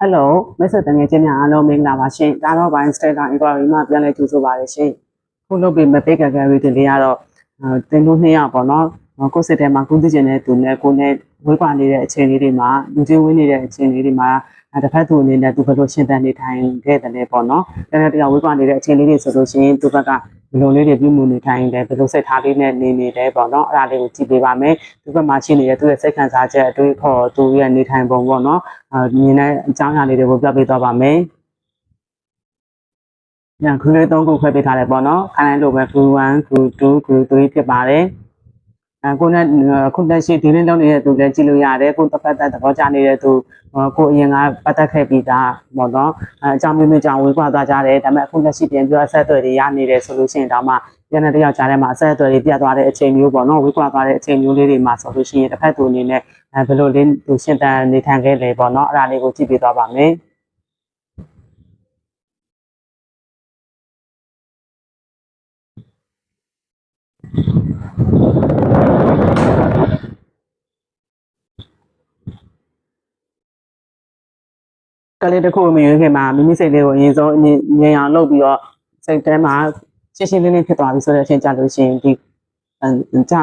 Hello မိတ်ဆွေတငယ်ချင်းများအားလုံးမင်္ဂလာပါရှင်ဒါတော့ Vine Stacker Inquiry မှာပြန်လည်ကြိုဆိုပါရရှင်ခုလုပ်ပြီးမပေးကကရီတင်လေးကတော့တင်လို့2ယောက်ပေါ့နော်ကိုယ်စစ်ထဲမှာကုသကျင်တဲ့သူနဲ့ကိုနဲ့ဝေးပါနေတဲ့အချိန်လေးတွေမှာလူချင်းဝင်းနေတဲ့အချိန်လေးတွေမှာတစ်ဖက်သူအနေနဲ့သူဘယ်လိုရှင်းတန်းနေထိုင်ခဲ့တယ်လဲပေါ့နော်တကယ်တရားဝေးပါနေတဲ့အချိန်လေးတွေဆိုလို့ရှိရင်သူဘက်ကဘယ်လိုလေးတွေပြုမှုနေထိုင်တယ်ဘယ်လိုစိတ်ထားလေးနဲ့နေနေတယ်ပေါ့နော်အဲ့ဒါလေးကိုကြည့်ပေးပါမယ်သူဘက်မှာရှိနေတဲ့သူရဲ့စိတ်ခံစားချက်အတွေးခေါ်သူရဲ့နေထိုင်ပုံပေါ့နော်မြင်တဲ့အကြောင်းအရာလေးတွေကိုပြပေးသွားပါမယ်ညခူလေး3ခုခွဲပေးထားတယ်ပေါ့နော်ခိုင်းလိုပဲ group 1 group 2 group 3ဖြစ်ပါတယ်ကိုနဲ့ခုတက်ရှိဒီလင်းလုံးနေတဲ့သူလည်းကြည့်လို့ရတယ်ကိုတစ်ဖက်သက်သဘောကျနေတဲ့သူကိုအရင်ကပတ်သက်ခဲ့ပြီးသားပေါ့နော်အကြောင်းမျိုးကြောင့်ဝေးကွာသွားကြတယ်ဒါပေမဲ့အခုလက်ရှိပြန်ပြီးအဆက်အသွယ်တွေရနေတယ်ဆိုလို့ရှိရင်တော့မှပြန်တဲ့ယောက်ကြားထဲမှာအဆက်အသွယ်တွေပြတ်သွားတဲ့အချိန်မျိုးပေါ့နော်ဝေးကွာသွားတဲ့အချိန်မျိုးလေးတွေမှာဆိုလို့ရှိရင်တစ်ဖက်သူအနေနဲ့ဘယ်လိုလေးသူရှင်းတန်းနေထိုင်ခဲ့လဲပေါ့နော်အဲ့ဒါလေးကိုကြည့်ပေးသွားပါမယ်ကလေးတစ်ခုမြင်ခင်မှာမိမိစိတ်လေးကိုအရင်ဆုံးငြိမ်အောင်လုပ်ပြီးတော့စိတ်ထဲမှာရှင်းရှင်းလင်းလင်းဖြစ်သွားပြီဆိုတဲ့အချိန်ကြာလို့ရှိရင်ဒီခ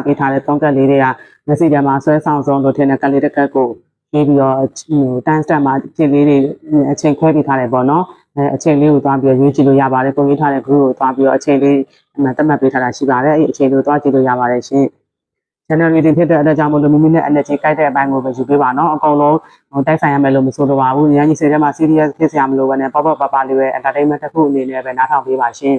ျပေးထားတဲ့သုံးကက်လေးတွေကမျက်စိထဲမှာဆွဲဆောင်ဆုံးလို့ထင်တဲ့ကလေးတစ်ကက်ကိုပြီးပြီးတော့တန်းစတက်မှာဖြစ်လေးတွေအချိန်ခွဲပေးထားတယ်ပေါ့နော်အချိန်လေးကိုသွားပြီးရွေးကြည့်လို့ရပါတယ်ပုံရိပ်ထားတဲ့ group ကိုသွားပြီးတော့အချိန်လေးသတ်မှတ်ပေးထားတာရှိပါတယ်အဲ့ဒီအချိန်လေးကိုသွားကြည့်လို့ရပါတယ်ရှင်channel reading ဖြစ်တဲ့အတွက်ကြောင့်မလို့မိမိနဲ့ energy ကိုက်တဲ့အပိုင်းကိုပဲယူပေးပါနော်အကုန်လုံးတိုက်ဆိုင်ရမယ်လို့မဆိုလိုပါဘူး။ဉာဏ်ကြီးစိတ်ထဲမှာ serious ဖြစ်စရာမလိုဘဲနဲ့ပေါ့ပေါ့ပါပါလေးပဲ entertainment တစ်ခုအနေနဲ့ပဲနားထောင်ပေးပါရှင်။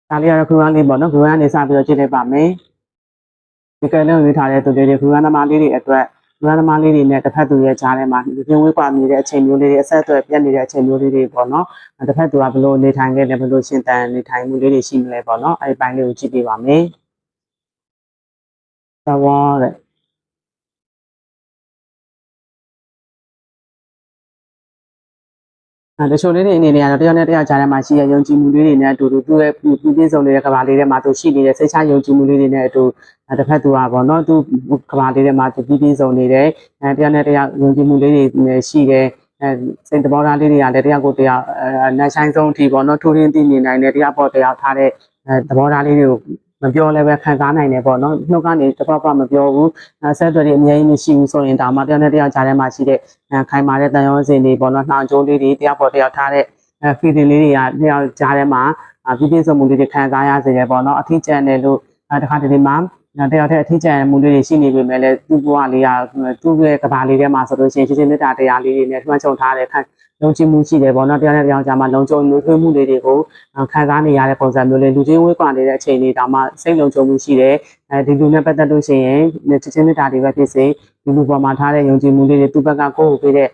ဒါလေးကတော့ group လေးပေါ့နော် group ကနေစပြီးတော့ကြည့်လိုက်ပါမယ်။ဒီကနေ့ရွေးထားတဲ့သူတွေ group သမားလေးတွေအတွက် group သမားလေးတွေနဲ့တစ်ဖက်သူရဲ့ကြားထဲမှာပြင်ဝေးပါနေတဲ့အချိန်မျိုးလေးတွေအဆက်အသွယ်ပြတ်နေတဲ့အချိန်မျိုးလေးတွေပေါ့နော်။တစ်ဖက်သူကဘယ်လိုနေထိုင်ခဲ့လဲဘယ်လိုရှင်းတန်နေထိုင်မှုလေးတွေရှိမလဲပေါ့နော်။အဲဒီပိုင်းလေးကိုကြည့်ပေးပါမယ်။သဘောတဲ့တချို့လေးတွေအနေနဲ့ကတော့တယောက်နဲ့တယောက်ကြားထဲမှာရှိရယုံကြည်မှုလေးတွေနဲ့အတူတူသူ့ရဲ့ပြည့်စုံနေတဲ့ကဘာလေးထဲမှာသူရှိနေတဲ့စိတ်ချယုံကြည်မှုလေးတွေနဲ့အတူတစ်ဖက်သူကပေါ့နော်သူကဘာလေးထဲမှာသူပြည့်စုံနေတယ်တယောက်နဲ့တယောက်ယုံကြည်မှုလေးတွေရှိတယ်စိတ်သဘောထားလေးတွေကလည်းတယောက်ကိုတယောက်နှဆိုင်ဆုံးအထိပေါ့နော်ထိုးရင်းသိနေနိုင်တယ်တယောက်ပေါ်တယောက်ထားတဲ့သဘောထားလေးတွေကိုမပြောလည်းပဲခံစားနိုင်တယ်ပေါ့နော်နှုတ်ကနေတစ်ပတ်မပြောဘူးဆက်သွယ်ရေးအများကြီးမရှိဘူးဆိုရင်ဒါမှတယောက်နဲ့တယောက်ကြားထဲမှာရှိတဲ့ခိုင်မာတဲ့တန်ရုံးစင်တွေပေါ့နော်နှောင်ကြိုးလေးတွေတယောက်ပေါ်တယောက်ထားတဲ့ feeling လေးတွေကတယောက်ကြားထဲမှာပြည့်စုံမှုလေးတွေခံစားရစေတယ်ပေါ့နော်အထီးကျန်တယ်လို့တခါတလေမှတယောက်တည်းအထီးကျန်မှုလေးတွေရှိနေပေမဲ့လည်းသူ့ဘဝလေးကသူ့ရဲ့ကဘာလေးထဲမှာဆိုလို့ရှိရင်ရှင်းရှင်းမေတ္တာတရားလေးတွေနဲ့ထွန်းချုံထားတဲ့လုံခြုံမှုရှိတယ်ပေါ့နော်တရားနဲ့တရားကြားမှာလုံခြုံမှုထွေးမှုတွေကိုခံစားနေရတဲ့ပုံစံမျိုးလေးလူချင်းဝေးကွာနေတဲ့အချိန်လေးတောင်မှစိတ်လုံခြုံမှုရှိတယ်ဒီလူနဲ့ပတ်သက်လို့ရှိရင်ချက်ချင်းမေတ္တာတွေပဲဖြစ်စေဒီလူပေါ်မှာထားတဲ့ယုံကြည်မှုလေးတွေသူ့ဘက်ကကိုယ့်ကိုပေးတဲ့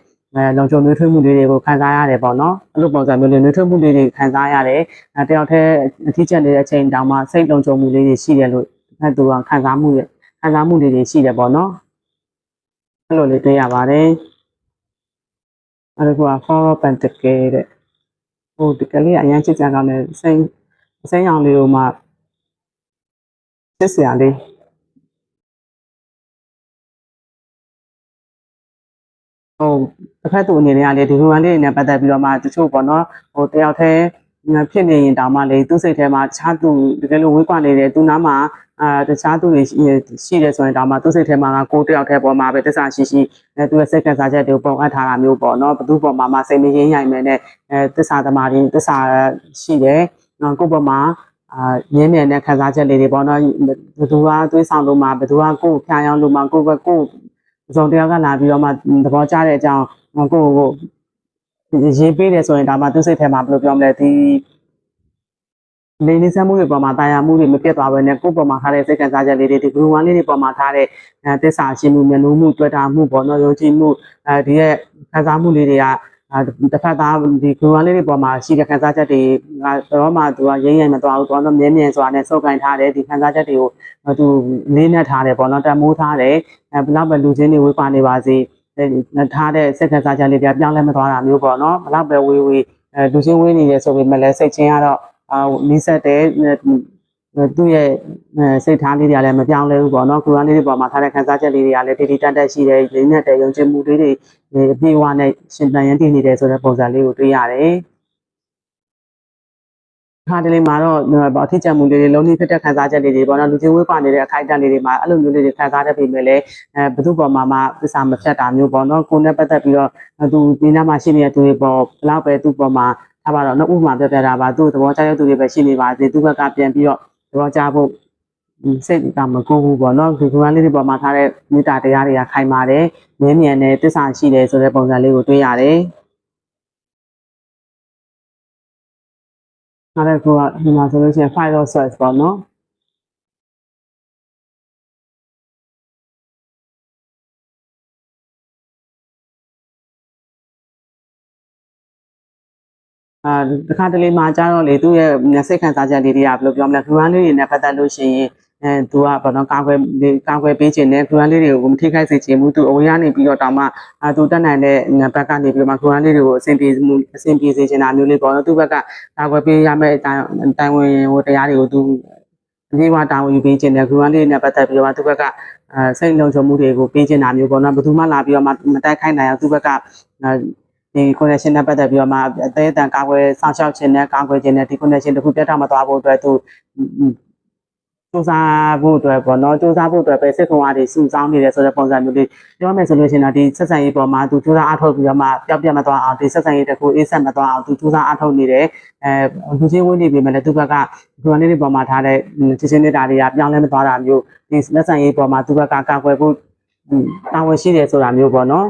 လုံခြုံမှုထွေးမှုလေးတွေကိုခံစားရတယ်ပေါ့နော်အဲ့လိုပုံစံမျိုးလေးနှွေးထွေးမှုလေးတွေခံစားရတယ်တယောက်တည်းအထီးကျန်နေတဲ့အချိန်တောင်မှစိတ်လုံခြုံမှုလေးတွေရှိတယ်လို့သူကခံစားမှုလေးတွေရှိတယ်ပေါ့နော်အဲ့လိုလေးတွေ့ရပါတယ်အဲ့ဒါက Four of Pentacles တဲ့ဟိုဒီကလေးအရင်ချစ်စရာကောင်းတဲ့စိမ်းအောင်လေးကိုမှချစ်စရာလေးတစ်ဖက်သူအနေနဲ့ကလေဒီလိုမှလေးနဲ့ပတ်သက်ပြီးတော့မှတချို့ပေါ့နော်တယောက်တည်းဖြစ်နေရင်တောင်မှလေသူ့စိတ်ထဲမှာတခြားသူတကယ်လို့ဝေးကွာနေတယ်သူနားမှာတခြားသူတွေရှိတယ်ဆိုရင်တောင်မှသူ့စိတ်ထဲမှာကိုယ်တယောက်တည်းပေါ်မှာပဲတစ္ဆာရှိသူရဲ့စိတ်ကစားချက်တွေကိုပုံအပ်ထားတာမျိုးပေါ့နော်ဘသူ့ပေါ်မှာစိတ်မရင်းရိုင်မယ်နဲ့တစ္ဆာသမားတွေတစ္ဆာရှိတယ်ကိုယ့်ပေါ်မှာမြင်းမြတဲ့ခံစားချက်လေးတွေပေါ့နော်ဘသူကသွေးဆောင်လို့မှဘသူကကိုယ်ဖျားယောင်းလို့မှကိုယ်စုံတယောက်ကလာပြီးတော့မှသဘောကျတဲ့အကြောင်းကိုရေးပေးတယ်ဆိုရင်ဒါမှသူ့စိတ်ထဲမှာဘယ်လိုပြောမလဲဒီလေးစမ်းမှုတွေပေါ်မှာတာယာမှုတွေမပြတ်သွားဘဲနဲ့ကိုယ့်ပေါ်မှာထားတဲ့စိတ်ခံစားချက်လေးတွေဒီ group 1လေးတွေပေါ်မှာထားတဲ့သစ္စာရှိမှုမျက်နှာမှုတွေ့တာမှုပေါ့နော်ယုံကြည်မှုဒီရဲ့ခံစားမှုလေးတွေကတစ်ဖက်သားဒီ group 1လေးတွေပေါ်မှာရှိတဲ့ခံစားချက်တွေတော့မှသူကရင်းရမသွားဘူးတော့မြဲမြံစွာနဲ့စုပ်ကိုင်ထားတယ်ဒီခံစားချက်တွေကိုသူလေးနဲ့ထားတယ်ပေါ့နော်တမိုးထားတယ်ဘယ်တော့ပဲလူချင်းတွေဝေးပါနေပါစေထားတဲ့စိတ်ခံစားချက်လေးတွေပြောင်းလဲမသွားတာမျိုးပေါ့နော်ဘယ်တော့ပဲဝေးလူချင်းဝေးနေတယ်ဆိုပေမဲ့လည်းစိတ်ချင်းကတော့နီးစပ်တဲ့ သူ့ရဲ့စိတ်ထားလေးတွေကလည်းမပြောင်းလဲဘူးပေါ့နော်ခူရန်လေးတွေပေါ်မှာထားတဲ့ခံစားချက်လေးတွေကလည်းတည်တည်တတ်တတ်ရှိတယ်လေးနဲ့တဲ့ယုံကြည်မှုလေးတွေအပြည့်အဝနဲ့ရှင်သန်ရင်းတည်နေတယ်ဆိုတဲ့ပုံစံလေးကိုတွေ့ရတယ်ခါတလေမှာတော့အထစ်ချက်မှုလေးတွေလုံးဝဖြစ်တဲ့ခံစားချက်လေးတွေပေါ့နော်လူချင်းဝေးပါနေတဲ့အခိုက်အတန့်လေးတွေမှာအဲ့လိုမျိုးလေးတွေခံစားတတ်ပြီးမြဲလဲဘယ်သူ့ပေါ်မှာမှသစ္စာမဖြတ်တာမျိုးပေါ့နော်ကိုယ်နဲ့ပတ်သက်ပြီးတော့သူဒီနားမှာရှိနေတဲ့သူတွေပေါ်ဘလောက်ပဲသူ့ပေါ်မှာထားပါတော့နောက်ဥပမာပြပြတာပါသူ့သဘောကျတဲ့သူတွေပဲရှိနေပါသေးသူ့ဘက်ကပြန်ပြီးတော့သဘောကျဖို့စိတ်ကမကူဘူးပေါ့နော်ဒီကွန်လေးတွေပေါ်မှာထားတဲ့မေတ္တာတရားတွေကခိုင်ပါတယ်မြဲမြံတဲ့သစ္စာရှိတယ်ဆိုတဲ့ပုံစံလေးကိုတွေ့ရတယ်နောက်တစ်ခုကဒီမှာဆိုလို့ရှိရင် file of source ပေါ့နော်တခါတလေမှာကြတော့လေသူ့ရဲ့စိတ်ခံစားချက်လေးတွေကဘယ်လိုပြောမလဲခရမ်းလေးတွေနဲ့ပတ်သက်လို့ရှိရင်သူကဘာလို့ကာကွယ်ပေးခြင်းနဲ့ခရမ်းလေးတွေကိုမထိခိုက်စေချင်ဘူးသူအဝေးကနေပြီးတော့တောင်မှသူတက်နိုင်တဲ့ဘက်ကနေပြီးတော့မှခရမ်းလေးတွေကိုအဆင်ပြေစေချင်တာမျိုးလေးပေါ့နော်သူ့ဘက်ကကာကွယ်ပေးရမယ့်တိုင်ဝင်ဟိုတရားတွေကိုသူအကြီးအတာဝန်ယူပေးခြင်းနဲ့ခရမ်းလေးနဲ့ပတ်သက်ပြီးတော့သူ့ဘက်ကစိတ်လုံခြုံမှုတွေကိုပေးခြင်းတာမျိုးပေါ့နော်ဘယ်သူမှလာပြီးတော့မှမတိုက်ခိုက်နိုင်အောင်သူ့ဘက်ကဒီ connection နဲ့ပတ်သက်ပြီးတော့မှအသေးအတန်ကာကွယ်ဆောင်ရှောက်ခြင်းနဲ့ကာကွယ်ခြင်းနဲ့ဒီ connection တစ်ခုပြတ်ထားမသွားဖို့အတွက်သူစူးစမ်းဖို့အတွက်ပေါ့နော်စူးစမ်းဖို့အတွက်ပဲစစ်ခွန်အားတွေစုဆောင်းနေတယ်ဆိုတဲ့ပုံစံမျိုးလေးပြောမယ်ဆိုလို့ရှိရင်တော့ဒီဆက်ဆံရေးပေါ်မှာသူစူးစမ်းအားထုတ်ပြီးတော့မှပျောက်ပြတ်မသွားအောင်ဒီဆက်ဆံရေးတစ်ခုအေးဆက်မသွားအောင်သူစူးစမ်းအားထုတ်နေတယ်လူချင်းဝင်းနေပြီမဲ့လည်းသူဘက်ကဒီလိုလေးတွေပေါ်မှာထားတဲ့ချင်းချင်းနေတာတွေကပြောင်းလဲမသွားတာမျိုးဒီဆက်ဆံရေးပေါ်မှာသူဘက်ကကာကွယ်ဖို့တာဝန်ရှိတယ်ဆိုတာမျိုးပေါ့နော်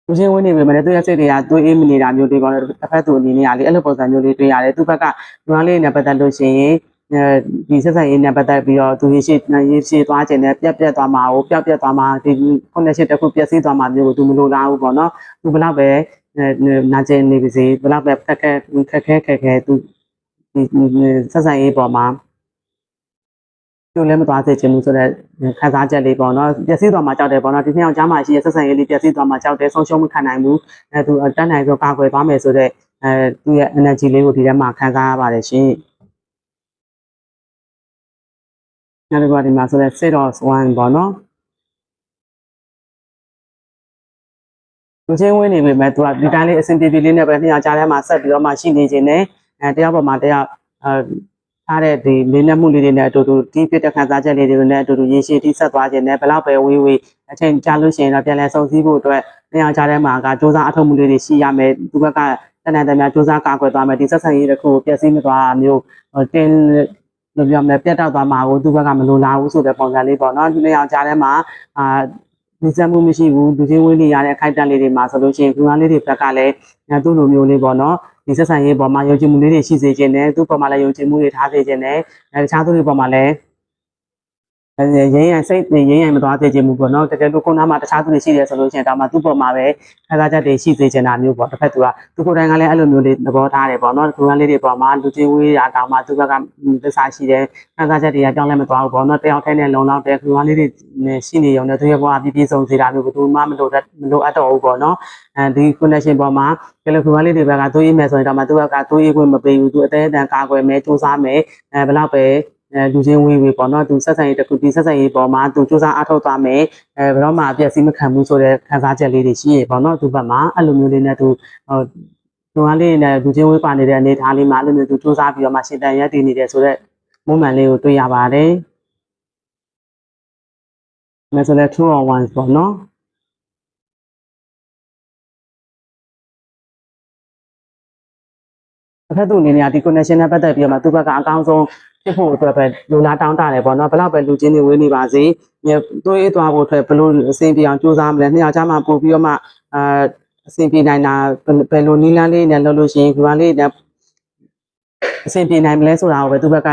လူချင်းဝင်နေပြီမလဲသူရဲ့စိတ်တွေကတွေးအေးမနေတာမျိုးတွေပေါ့လေတစ်ဖက်သူအနေနဲ့ကလေအဲ့လိုပုံစံမျိုးလေးတွေ့ရတယ်သူဘက်ကလူအားလေးနဲ့ပတ်သက်လို့ရှိရင်ဒီဆက်ဆံရေးနဲ့ပတ်သက်ပြီးတော့သူရေရှည်သွားခြင်းနဲ့ပြတ်သွားမှာကိုပျောက်ပြတ်သွားမှာဒီ connection တစ်ခုပျက်စီးသွားမှာမျိုးကိုသူမလိုလားဘူးပေါ့နော်သူဘလောက်ပဲနာကျင်နေပါစေဘလောက်ပဲခက်ခဲသူဒီဆက်ဆံရေးပေါ်မှာကျိုးလည်းမသွားစေချင်ဘူးဆိုတော့ခံစားချက်လေးပေါ့နော်ပျက်စီးသွားမှကြောက်တယ်ပေါ့နော်ဒီနှစ်ယောက်ကြားမှာရှိရဆက်ဆံရေးလေးပျက်စီးသွားမှကြောက်တယ်ဆုံးရှုံးမခံနိုင်ဘူးသူတတ်နိုင်ဆိုကာကွယ်သွားမယ်ဆိုတော့သူ့ရဲ့ energy လေးကိုဒီထဲမှာခံစားရပါတယ်ရှင်နောက်တစ်ခုဒီမှာဆိုတော့ set of one ပေါ့နော်လူချင်းဝင်နေပြီမဲ့သူကဒီတိုင်းလေးအဆင်ပြေပြေလေးနဲ့ပဲနှစ်ယောက်ကြားထဲမှာဆက်ပြီးတော့မှရှိနေခြင်းနဲ့တယောက်ပေါ်မှာတယောက်ထားတဲ့ဒီလေးနက်မှုလေးတွေနဲ့အတူတူတီးဖြစ်တဲ့ခံစားချက်လေးတွေနဲ့အတူတူရေရှည်တိဆက်သွားခြင်းနဲ့ဘလောက်ပဲဝေးအချိန်ကြာလို့ရှိရင်တော့ပြန်လည်ဆုံစည်းဖို့အတွက်နှစ်ယောက်ကြားထဲမှာကစူးစမ်းအထောက်မှုလေးတွေရှိရမယ်သူဘက်ကတဏ္ဍာတများစူးစမ်းကာကွယ်သွားမယ်ဒီဆက်ဆံရေးတစ်ခုကိုပြည့်စည်မသွားတာမျိုးတင်းလိုပြောမယ်ပြတ်တောက်သွားမှာကိုသူဘက်ကမလိုလားဘူးဆိုတဲ့ပုံစံလေးပေါ့နော်ဒီနှစ်ယောက်ကြားထဲမှာဒီစမှုမရှိဘူးလူချင်းဝင်းနေရတဲ့အခိုက်အတန့်လေးတွေမှာဆိုလို့ရှိရင်ဒီငါလေးတွေဘက်ကလည်းသူ့လိုမျိုးလေးပေါ့နော်ဒီဆက်ဆံရေးပေါ်မှာယုံကြည်မှုလေးတွေရှိစေခြင်းနဲ့သူ့ပေါ်မှာလည်းယုံကြည်မှုတွေထားစေခြင်းနဲ့တခြားသူတွေပေါ်မှာလည်းရင်းရံစိတ်ရင်းရံမသွားစေခြင်းဘူးပေါ့နော်တကယ်လို့ကိုနားမှာတခြားသူတွေရှိတယ်ဆိုလို့ရှိရင်ဒါမှသူ့ပေါ်မှာပဲခံစားချက်တွေရှိစေခြင်းတာမျိုးပေါ့တစ်ဖက်သူကသူကိုယ်တိုင်ကလည်းအဲ့လိုမျိုးလေးသဘောထားတယ်ပေါ့နော်ဒီကလေးတွေပေါ်မှာလူချင်းဝေးတာတောင်မှသူဘက်ကသစ္စာရှိတယ်ခံစားချက်တွေကကြောင်းလည်းမသွားဘူးပေါ့နော်တယောက်ထဲနဲ့လုံလောက်တဲ့ဒီကလေးတွေရှိနေရုံနဲ့သူရဲ့ဘဝပြည့်စုံစေတာမျိုးဘယ်သူမှမလိုအပ်တော့ဘူးပေါ့နော်ဒီ connection ပေါ်မှာကလေးကလေးတွေဘက်ကသွေးအေးမယ်ဆိုရင်တော့မှသူကသွေးအေးခွင့်မပေးဘူးသူအသေးအတန်ကာကွယ်မယ်စူးစမ်းမယ်ဘယ်တော့ပဲလူချင်းဝေးပေါ့နော်သူဆက်ဆံရေးတစ်ခုဒီဆက်ဆံရေးပေါ်မှာသူစူးစမ်းအားထုတ်သွားမယ်ဘယ်တော့မှအပြည့်အစည်းမခံဘူးဆိုတဲ့ခံစားချက်လေးတွေရှိရပေါ့နော်သူဘက်မှာအဲ့လိုမျိုးလေးနဲ့သူကလေးနဲ့လူချင်းဝေးပါနေတဲ့အနေအထားလေးမှာအဲ့လိုမျိုးသူစူးစမ်းပြီးတော့မှရှင်းတန်ရက်တည်နေတယ်ဆိုတော့ moment လေးကိုတွေ့ရပါတယ်ဒါဆိုလဲ2 on 1ပေါ့နော်တစ်ဖက်သူအနေနဲ့ဒီ connection နဲ့ပတ်သက်ပြီးတော့မှသူ့ဘက်ကအကောင်းဆုံးဖြစ်ဖို့အတွက်ပဲလူလားတောင်းတတယ်ပေါ့နော်ဘယ်တော့ပဲလူချင်းတွေဝေးနေပါစေတွေးသွားဖို့အတွက်ဘယ်လိုအဆင်ပြေအောင်စူးစမ်းမလဲနှစ်ယောက်ကြားမှာပို့ပြီးတော့မှအဆင်ပြေနိုင်တာဘယ်လိုနည်းလမ်းလေးနဲ့လုပ်လို့ရှိရင်ဒီမှာလေးနဲ့အဆင်ပြေနိုင်မလဲဆိုတာကိုပဲသူ့ဘက်ကအ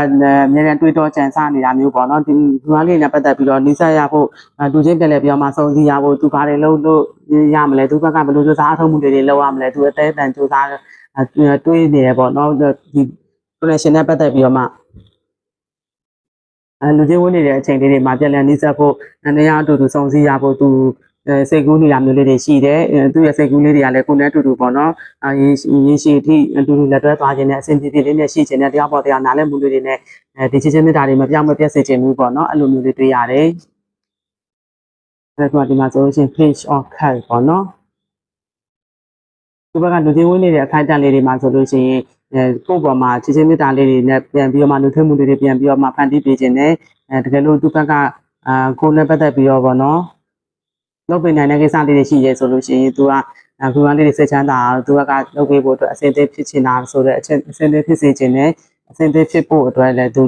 များနဲ့တွေးတောကြံစနေတာမျိုးပေါ့နော်ဒီမှာလေးနဲ့ပတ်သက်ပြီးတော့နှိစက်ရဖို့လူချင်းပြန်လဲပြောမှစုံစည်းရဖို့သူဘာတွေလုပ်လို့ရမလဲသူ့ဘက်ကဘယ်လိုစူးစမ်းအထောက်မှုတွေလုပ်ရမလဲသူအသေးအတန်စူးစမ်းတွေးနေရပေါ့နော်ဒီ connection နဲ့ပတ်သက်ပြီးတော့မှလူချင်းဝင်နေတဲ့အချိန်လေးတွေမှာပြန်လည်နှိစက်ဖို့နေရာအတူတူစုံစည်းရဖို့သူ စိတ်ကူးနေတာမျိုးလေးတွေရှိတယ်သူ့ရဲ့စိတ်ကူးလေးတွေကလည်းကိုယ်နဲ့အတူတူပေါ့နော်ရေရှည်အထိအတူတူလက်တွဲသွားခြင်းနဲ့အဆင်ပြေပြေလေးနဲ့ရှိခြင်းနဲ့တရားပေါ်တရားနားလည်မှုလေးတွေနဲ့ဒီချစ်ချင်းမေတ္တာတွေမပြောင်းမပြတ်စေခြင်းဘူးပေါ့နော်အဲ့လိုမျိုးလေးတွေ့ရတယ်အဲ့တော့ဒီမှာဆိုလို့ရှိရင် page of card ပေါ့နော်ဒီဘက်ကလူချင်းဝင်နေတဲ့အခိုက်အတန့်လေးတွေမှာဆိုလို့ရှိရင်ကိုယ့်ပေါ်မှာချစ်ချင်းမေတ္တာလေးတွေနဲ့ပြန်ပြီးတော့မှလူထွေးမှုလေးတွေပြန်ပြီးတော့မှဖန်တီးပေးခြင်းနဲ့တကယ်လို့သူ့ဘက်ကကိုယ်နဲ့ပတ်သက်ပြီးတော့ပေါ့နော်လုပ်ပေးနိုင်တဲ့ကိစ္စလေးတွေရှိရဲဆိုလို့ရှိရင်သူကခုမှလေးတွေစိတ်ချမ်းသာအောင်သူကလုပ်ပေးဖို့အတွက်အစင်သေးဖြစ်ချင်တာဆိုတဲ့အချက်အစင်သေးဖြစ်စေခြင်းနဲ့အစင်သေးဖြစ်ဖို့အတွက်လည်းသူ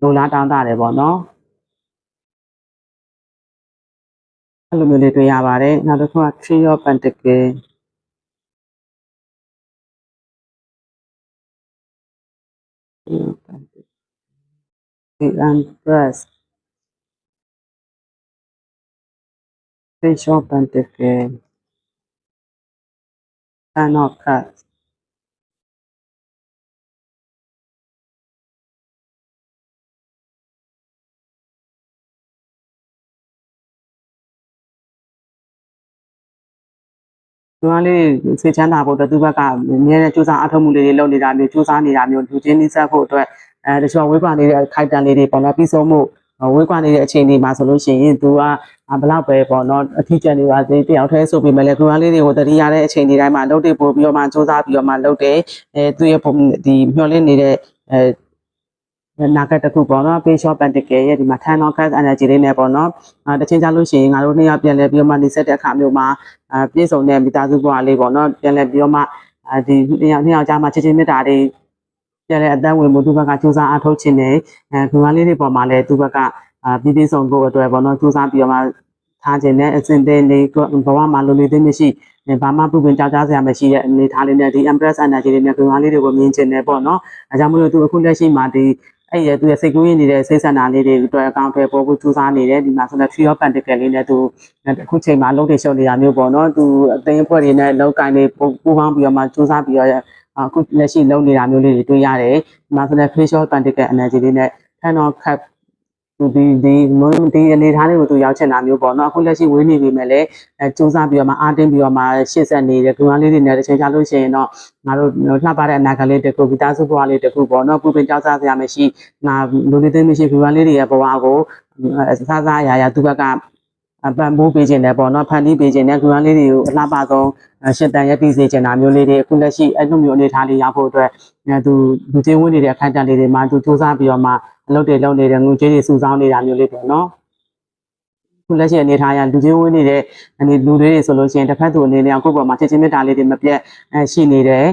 လိုလားတောင်းတတယ်ပေါ့နော်အဲ့လိုမျိုးလေးတွေ့ရပါတယ်နောက်တစ်ခုက Three of Pentacles the Empress Page of Pentacles Ten of Cupsဒီမှာလေးစိတ်ချမ်းသာဖို့အတွက်သူ့ဘက်ကအများနဲ့စူးစမ်းအထောက်မှုလေးတွေလုပ်နေတာမျိုးစူးစမ်းနေတာမျိုးလူချင်းနှိစက်ဖို့အတွက်တချို့ဝေးကွာနေတဲ့ခိုက်တန်လေးတွေပေါ့နော်ပြီးဆုံးမှုဝေးကွာနေတဲ့အချိန်တွေမှာဆိုလို့ရှိရင်သူကဘလောက်ပဲပေါ့နော်အထီးကျန်နေပါသေးတယောက်တည်းဆိုပြီးမှလည်း ground လေးတွေကိုတတိရတဲ့အချိန်တွေတိုင်းမှာလုပ်တဲ့ပို့ပြီးတော့မှစူးစမ်းပြီးတော့မှလုပ်တယ်သူရဲ့ဒီမျောလင့်နေတဲ့နာကတခုပေါ့နော် page of Pentacles ရဲ့ဒီမှာ Ten of Cups energy လေးနဲ့ပေါ့နော်တချင်းကြလို့ရှိရင်ငါတို့နှစ်ယောက်ပြန်လဲပြီးတော့မှနေဆက်တဲ့အခါမျိုးမှာပြည့်စုံတဲ့မိသားစုဘဝလေးပေါ့နော်ပြန်လဲပြီးတော့မှဒီနှစ်ယောက်ကြားမှာချစ်ချင်းမေတ္တာတွေပြန်လဲအသက်ဝင်မှုသူ့ဘက်ကစူးစမ်းအားထုတ်ခြင်းနဲ့ဒီမှာလေးတွေပေါ်မှာလဲသူ့ဘက်ကပြည့်စုံဖို့အတွက်ပေါ့နော်စူးစမ်းပြီးတော့မှထားခြင်းနဲ့အစဉ်သင်းလေးဘဝမှာလိုလေသိမရှိဘာမှပြုပင်ကြောက်ကြစရာမရှိတဲ့အနေထားလေးနဲ့ဒီ Empress energy လေးနဲ့ဒီမှာလေးတွေကိုမြင်ခြင်းနဲ့ပေါ့နော်အဲကြောင့်မလို့သူအခုလက်ရှိမှာဒီအဲ့ရသူရဲ့စိတ်ကူးရင်းနေတဲ့စိတ်ဆန္ဒလေးတွေအတွက်အကောင့်တွေပေါ်ဖို့စူးစမ်းနေတယ်ဒီမှာဆိုတော့ Three of Pentacles လေးနဲ့သူအခုချိန်မှာလုံးတွေရှုပ်နေတာမျိုးပေါ့နော်သူအသိအဖွဲ့တွေနဲ့လောက်ကင်တွေပူပေါင်းပြီးတော့မှစူးစမ်းပြီးတော့အခုလက်ရှိလုံးနေတာမျိုးလေးတွေတွေ့ရတယ်ဒီမှာဆိုတော့ Three of Pentacles energy လေးနဲ့ Ten of Cupsသူဒီအနေထားလေးကိုသူရောက်ချင်တာမျိုးပေါ့နော်အခုလက်ရှိဝေးနေပြီမဲ့လည်းစူးစမ်းပြီးတော့မှအားတင်းပြီးတော့မှရှေ့ဆက်နေတဲ့ဂရုလေးတွေနဲ့တစ်ချိန်ကြာလို့ရှိရင်တော့ငါတို့လှပတဲ့အနာဂတ်လေးတစ်ခုဗီတာစုဘဝလေးတစ်ခုပေါ့နော်ပူပင်ကြောက်စားစရာမရှိငါလူလေးသိမရှိဂရုလေးတွေရဲ့ဘဝကိုစားစားရသူဘက်ကပံ့ပိုးပေးခြင်းနဲ့ပေါ့နော်ဖန်တီးပေးခြင်းနဲ့ဂရုလေးတွေကိုအလှပဆုံးရှင်းတန်ရည်စေချင်တာမျိုးလေးတွေအခုလက်ရှိအဲ့လိုမျိုးအနေထားလေးရောက်ဖို့အတွက်သူလူချင်းဝင်နေတဲ့အခန်းတန်လေးတွေမှာသူစူးစမ်းပြီးတော့မှအလုပ်တွေလုပ်နေတဲ့ငွေကြေးတွေစုဆောင်းနေတာမျိုးလေးပေါ့နော်ခုလက်ရှိအနေထားရလူချင်းဝင်နေတဲ့လူတွေဆိုလို့ရှိရင်တစ်ဖက်သူအနေနဲ့ကိုယ့်ပေါ်မှာချစ်ချင်းမေတ္တာလေးတွေမပြတ်ရှိနေတယ်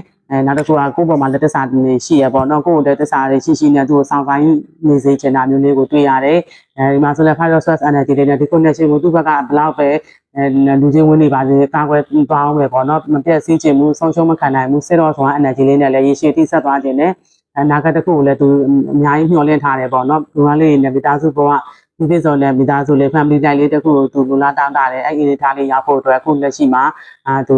နောက်တစ်ခုကကိုယ့်ပေါ်မှာလက်သစ္စာတွေရှိရပေါ့နော်ကိုယ့်လက်သစ္စာတွေရှိနေသူ့ကိုစောင့်ဆိုင်နေစေချင်တာမျိုးလေးကိုတွေ့ရတယ်ဒီမှာဆိုလည်း Five of Swords energy တွေနဲ့ဒီ connection ကိုသူ့ဘက်ကဘလောက်ပဲလူချင်းဝင်နေပါစေကာကွယ်ပေါင်းပဲပေါ့နော်မပြတ်စည်းချင်ဘူးဆုံးရှုံးမခံနိုင်ဘူးစစ်တော့ဆိုတာ energy လေးနဲ့လည်းရေရှည်တိဆက်သွားခြင်းနဲ့နာဂတ်တစ်ခုကိုလည်းသူအများကြီးမျှော်လင့်ထားတယ်ပေါ့နော်ဒီမှာလေးနဲ့မိသားစုဘဝဒီပြည့်စုံတဲ့မိသားစုလေး family life လေးတစ်ခုကိုသူလူလာတောင်းတတယ်အဲ့ဒီအနေထားလေးရောက်ဖို့အတွက်အခုလက်ရှိမှာသူ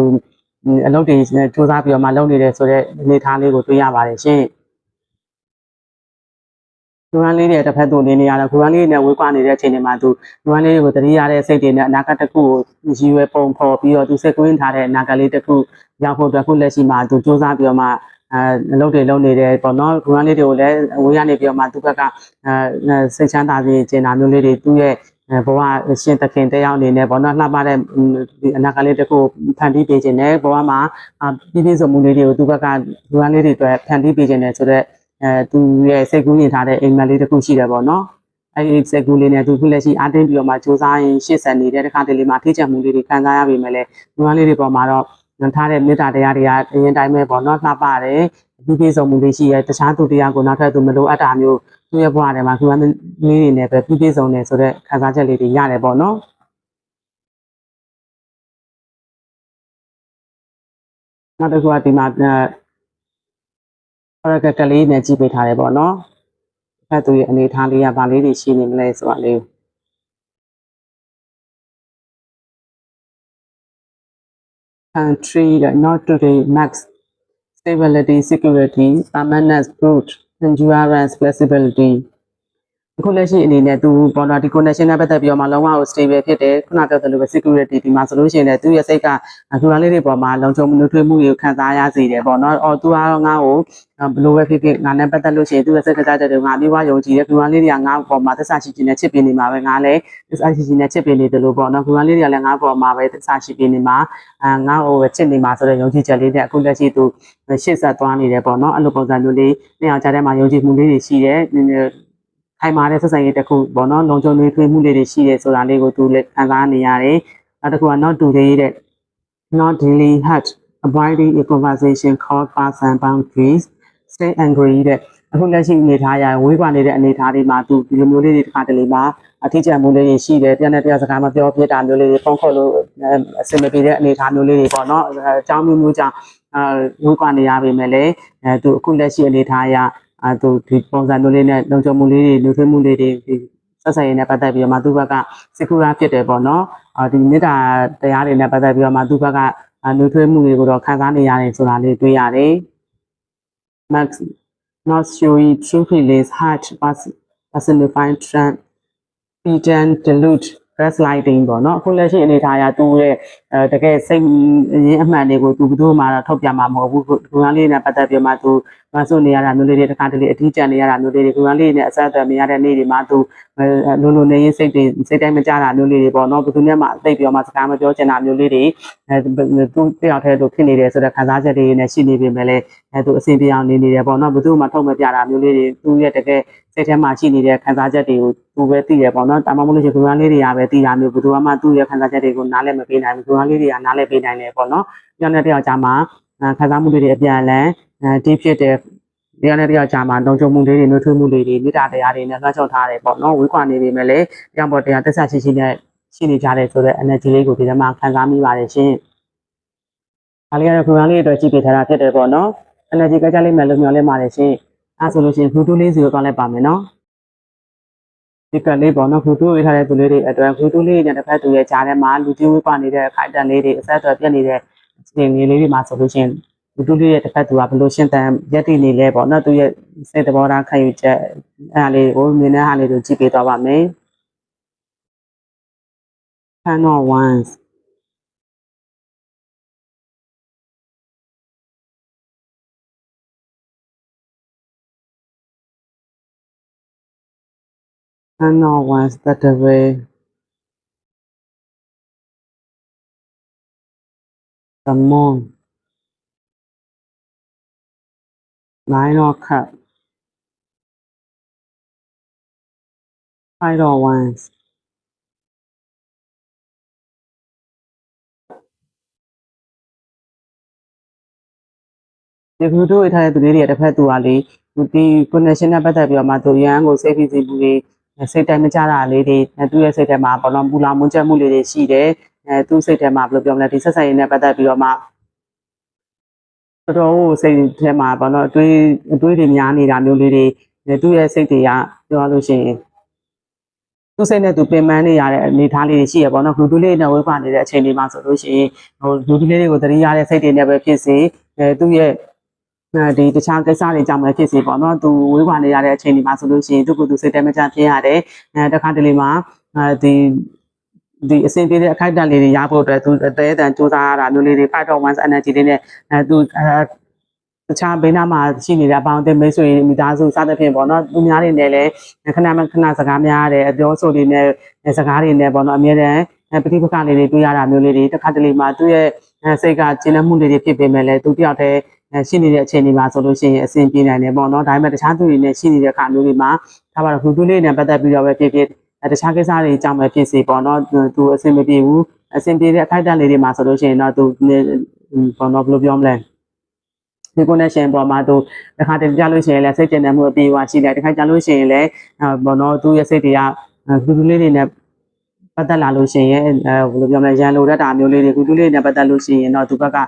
အလုပ်တွေစူးစမ်းပြီးတော့မှလုပ်နေတယ်ဆိုတဲ့အနေအထားလေးကိုတွေ့ရပါတယ်ရှင်။ဒီမှာလေးတွေတစ်ဖက်သူအနေနဲ့ကတော့ဒီမှာလေးနဲ့ဝေးကွာနေတဲ့အချိန်တွေမှာသူဒီမှာလေးတွေကိုတတိရတဲ့စိတ်တွေနဲ့အနာဂတ်တစ်ခုကိုရည်ရွယ်ပုံဖော်ပြီးတော့သူစိတ်ကွင်းထားတဲ့အနာဂတ်လေးတစ်ခုရောက်ဖို့အတွက်အခုလက်ရှိမှာသူစူးစမ်းပြီးတော့မှအလုပ်တွေလုပ်နေတယ်ပေါ့နော်ဒီမှာလေးတွေကိုလည်းဝေးရနေပြီးတော့မှသူဘက်ကစိတ်ချမ်းသာစေချင်တာမျိုးလေးတွေသူ့ရဲ့ဘဝရှင်သခင်တယောက်အနေနဲ့ပေါ့နော်လှပတဲ့ဒီအနာဂတ်လေးတစ်ခုဖန်တီးပေးခြင်းနဲ့ဘဝမှာပြည့်ပြည့်စုံမှုလေးတွေကိုသူဘက်ကလူရန်လေးတွေအတွက်ဖန်တီးပေးခြင်းနဲ့ဆိုတော့သူရဲ့စိတ်ကူးနေထားတဲ့အိမ်မက်လေးတစ်ခုရှိတယ်ပေါ့နော်အဲဒီစိတ်ကူးလေးနဲ့သူခုလက်ရှိအားတင်းပြီးတော့မှစူးစမ်းရင်ရှေ့ဆက်နေတဲ့တစ်ခါတလေမှာထိချမှုလေးတွေခံစားရပေမဲ့လည်းလူရန်လေးတွေပေါ်မှာတော့ထားတဲ့မေတ္တာတရားတွေကအရင်တိုင်းပဲပေါ့နော်လှပတယ်ပြည့်ပြည့်စုံမှုလေးရှိရဲတခြားသူတရားကိုနောက်ထပ်သူမလိုအပ်တာမျိုးသူ့ရဲ့ဘဝထဲမှာသူကလေးတွေနဲ့ပဲပြည့်ပြည့်စုံနေဆိုတဲ့ခံစားချက်လေးတွေရတယ်ပေါ့နော်နောက်တစ်ခုကဒီမှာoracle ကလေးနဲ့ကြည့်ပေးထားတယ်ပေါ့နော်အဲ့သူရဲ့အနေထားလေးကဗာလေးတွေရှိနေမလဲဆိုတာလေး country not today max stability security permanence growth endurance flexibility ခုလက်ရှိအနေနဲ့သူပေါ်တော့ဒီ connection နဲ့ပတ်သက်ပြီးတော့မှလုံးဝ stable ဖြစ်တယ်ခုနပြောသလိုပဲ security ဒီမှာဆိုလို့ရှိရင်လည်းသူရဲ့စိတ်ကခူရလေးတွေပေါ်မှာလုံခြုံမှုနှွေးထွေးမှုတွေကိုခံစားရစေတယ်ပေါ့နော်အော်သူကတော့ငါ့ကိုဘလို့ပဲဖြစ်ဖြစ်ငါနဲ့ပတ်သက်လို့ရှိရင်သူရဲ့စိတ်ကစားတဲ့တွေငါအပြီးဝယုံကြည်တယ်ခူရလေးတွေကငါ့ပေါ်မှာသက်သာရှိခြင်းနဲ့ချစ်ပေးနေမှာပဲငါလည်းသက်သာရှိခြင်းနဲ့ချစ်ပေးနေတယ်လို့ပေါ့နော်ခူရလေးတွေကလည်းငါ့ပေါ်မှာပဲသက်သာရှိပေးနေမှာငါ့ကိုပဲချစ်နေမှာဆိုတဲ့ယုံကြည်ချက်လေးနဲ့အခုလက်ရှိသူရှေ့ဆက်သွားနေတယ်ပေါ့နော်အဲ့လိုပုံစံမျိုးလေးနှစ်ယောက်ကြားထဲမှာယုံကြည်မှုလေးတွေရှိတယ်ခိုင်မာတဲ့ဆက်ဆံရေးတစ်ခုပေါ့နော်လုံခြုံရေးထွေးမှုလေးတွေရှိတယ်ဆိုတာလေးကိုသူလည်းခံစားနေရတယ်နောက်တစ်ခုက not today တဲ့ not daily hurt avoiding a conversation called pass and boundaries stay angry တဲ့အခုလက်ရှိအနေထားရဝေးကွာနေတဲ့အနေထားတွေမှာသူဒီလိုမျိုးလေးတွေတစ်ခါတလေမှာအထီးကျန်မှုလေးတွေရှိတယ်တယောက်နဲ့တယောက်စကားမပြောပြတာမျိုးလေးတွေဖုန်းခေါ်လို့အဆင်မပြေတဲ့အနေထားမျိုးလေးတွေပေါ့နော်အကြောင်းမျိုးကြောင့်ဝေးကွာနေရပေမဲ့လည်းသူအခုလက်ရှိအနေထားရသူဒီပုံစံမျိုးလေးနဲ့လုံခြုံမှုလေးတွေလူထွေးမှုလေးတွေဒီဆက်ဆံရေးနဲ့ပတ်သက်ပြီးတော့မှသူ့ဘက်ကစိတ်ကူးရာဖြစ်တယ်ပေါ့နော်ဒီမေတ္တာတရားတွေနဲ့ပတ်သက်ပြီးတော့မှသူ့ဘက်ကလူထွေးမှုတွေကိုတော့ခံစားနေရတယ်ဆိုတာလေးတွေ့ရတယ် Max not showing true feelings heart personifying trend pretend delude gaslighting ပေါ့နော်အခုလက်ရှိအနေထားအရသူ့ရဲ့တကယ်စိတ်ရင်းအမှန်တွေကိုသူဘယ်သူမှတော့ထုတ်ပြမှာမဟုတ်ဘူးခုနလေးနဲ့ပတ်သက်ပြီးမှသူမဆွနေရတာမျိုးလေးတွေတစ်ခါတလေအထီးကျန်နေရတာမျိုးလေးတွေခုနလေးနဲ့အဆက်အသွယ်မရတဲ့နေ့တွေမှာသူလုံးလုံးနေရင်စိတ်တိုင်းမကြတာမျိုးလေးတွေပေါ့နော်ဘယ်သူနဲ့မှသိပြီးတော့မှစကားမပြောချင်တာမျိုးလေးတွေသူတယောက်တည်းလို့ဖြစ်နေတယ်ဆိုတဲ့ခံစားချက်တွေနဲ့ရှိနေပေမဲ့လည်းသူအဆင်ပြေအောင်နေနေတယ်ပေါ့နော်ဘယ်သူမှထုတ်မပြတာမျိုးလေးတွေသူရဲ့တကယ်စိတ်ထဲမှာရှိနေတဲ့ခံစားချက်တွေကိုသူပဲသိရပေါ့နော်တာမမို့လို့ရှိရင်ခုနလေးတွေကပဲသိတာမျိုးဘယ်သူမှသူ့ရဲ့ခံစားချက်တွေကိုနားလည်မပေးနိုင်ဘူးခုနလေးတွေကနားလည်ပေးနိုင်တယ်ပေါ့နော်တယောက်နဲ့တယောက်ကြားမှာခံစားမှုတွေအပြန်အလှန်ဒီဖြစ်တဲ့တယောက်နဲ့တယောက်ကြားမှာလုံခြုံမှုလေးတွေနှွေးထွေးမှုလေးတွေမေတ္တာတရားတွေနဲ့လွှမ်းခြုံထားတယ်ပေါ့နော်ဝေးကွာနေပေမဲ့လည်းတယောက်ပေါ်တရားသက်သာရှိနဲ့ရှိနေကြတယ်ဆိုတဲ့ energy လေးကိုဒီထဲမှာခံစားမိပါတယ်ရှင်။ဒါလေးကတော့ခုနလေးအတွက်ကြည့်ပြထားတာဖြစ်တယ်ပေါ့နော်။ energy ကကြလေးမယ်လို့မျှော်လင့်ပါတယ်ရှင်။အဲဆိုလို့ရှိရင် Bluetooth လေးစီကိုကောင်းလိုက်ပါမယ်နော်။ဒီကလေးပေါ့နော် Bluetooth ဝေးထားတဲ့သူလေးတွေအတွက် Bluetooth လေးနဲ့တစ်ဖက်သူရဲ့ကြားထဲမှာလူကြီးဝေးကွာနေတဲ့ခိုင်တန်လေးတွေအဆက်အသွယ်ပြတ်နေတဲ့အခြေအနေလေးတွေမှာဆိုလို့ရှိရင်လူတူလေးရဲ့တစ်ဖက်သူကဘလို့ရှင်းတန်ရက်တည်နေလဲပေါ့နော်သူရဲ့စိတ်သဘောထားခံယူချက်အဲ့ဒါလေးကိုမြင်တဲ့ဟာလေးကိုကြည့်ပေးသွားပါမယ် Turn on once Turn on once that way the moon Nine of Cups Five of Wandsဒီကူတို့ထားတဲ့သူလေးတွေတစ်ဖက်သူကလေဒီ connection နဲ့ပတ်သက်ပြီးတော့မှသူရန်ကိုစိတ်ဖိစီးမှုတွေစိတ်တိုင်းမကြတာလေးတွေသူ့ရဲ့စိတ်ထဲမှာဘောလုံးပူလောင်မွန်းချက်မှုလေးတွေရှိတယ်သူ့စိတ်ထဲမှာဘယ်လိုပြောမလဲဒီဆက်ဆံရေးနဲ့ပတ်သက်ပြီးတော့မှတော်တော်စိတ်ထဲမှာဘောလုံးအတွေးတွေများနေတာမျိုးလေးတွေသူ့ရဲ့စိတ်တွေကပြောလို့ရှိရင်သူစိတ်နဲ့သူပင်ပန်းနေရတဲ့အနေအထားလေးတွေရှိရပေါ့နော်ဂလူတူလေးနဲ့ဝေးပါနေတဲ့အချိန်လေးမှာဆိုလို့ရှိရင်ဟိုဂလူတူလေးတွေကိုသတိရတဲ့စိတ်တွေနဲ့ပဲဖြစ်စေသူ့ရဲ့ဒီတခြားကိစ္စတွေကြောင့်ပဲဖြစ်စေပေါ့နော်သူဝေးပါနေရတဲ့အချိန်ဒီမှာဆိုလို့ရှိရင်သူ့ကိုယ်သူစိတ်တဲမချဖြစ်ရတယ်တခါတလေမှာဒီအဆင်ပြေတဲ့အခိုက်အတန့်လေးတွေရဖို့အတွက်သူအသေးအတန်စူးစမ်းရတာမျိုးလေးတွေ fight on once energy လေးနဲ့သူတခြားဘေးနားမှာရှိနေတဲ့အပေါင်းအသင်းမိတ်ဆွေမိသားစုစသဖြင့်ပေါ့နော်သူများတွေနဲ့လည်းခဏစကားများရတယ်အပြောဆိုတွေနဲ့စကားတွေနဲ့ပေါ့နော်အမြဲတမ်းပဋိပက္ခလေးတွေတွေ့ရတာမျိုးလေးတွေတခါတလေမှာသူ့ရဲ့စိတ်ကကျဉ်းနှံ့မှုလေးတွေဖြစ်ပေမဲ့လည်းသူတယောက်တည်းရှိနေတဲ့အချိန်တွေမှာဆိုလို့ရှိရင်အဆင်ပြေနိုင်တယ်ပေါ့နော်ဒါပေမဲ့တခြားသူတွေနဲ့ရှိနေတဲ့အခါမျိုးတွေမှာဒါပါတော့ဘူးတူလေးနဲ့ပတ်သက်ပြီးတော့ပဲဖြစ်တခြားကိစ္စတွေအကြောင်းပဲဖြစ်စေပေါ့နော်သူအဆင်မပြေဘူးအဆင်ပြေတဲ့အခိုက်အတန့်လေးတွေမှာဆိုလို့ရှိရင်တော့သူပေါ့နော်ဘယ်လိုပြောမလဲဒီ connection ပေါ်မှာသူတစ်ခါတည်းကြားလို့ရှိရင်လည်းစိတ်ကျဉ်နေမှုအပြေအဝရှိတယ်တစ်ခါကြားလို့ရှိရင်လည်းဘောနော်သူရဲ့စိတ်တွေကလူလူလေးတွေနဲ့ပတ်သက်လာလို့ရှိရင်ဘယ်လိုပြောမလဲရန်လိုတတ်တာမျိုးလေးတွေလူလူလေးနဲ့ပတ်သက်လို့ရှိရင်တော့သူဘက်က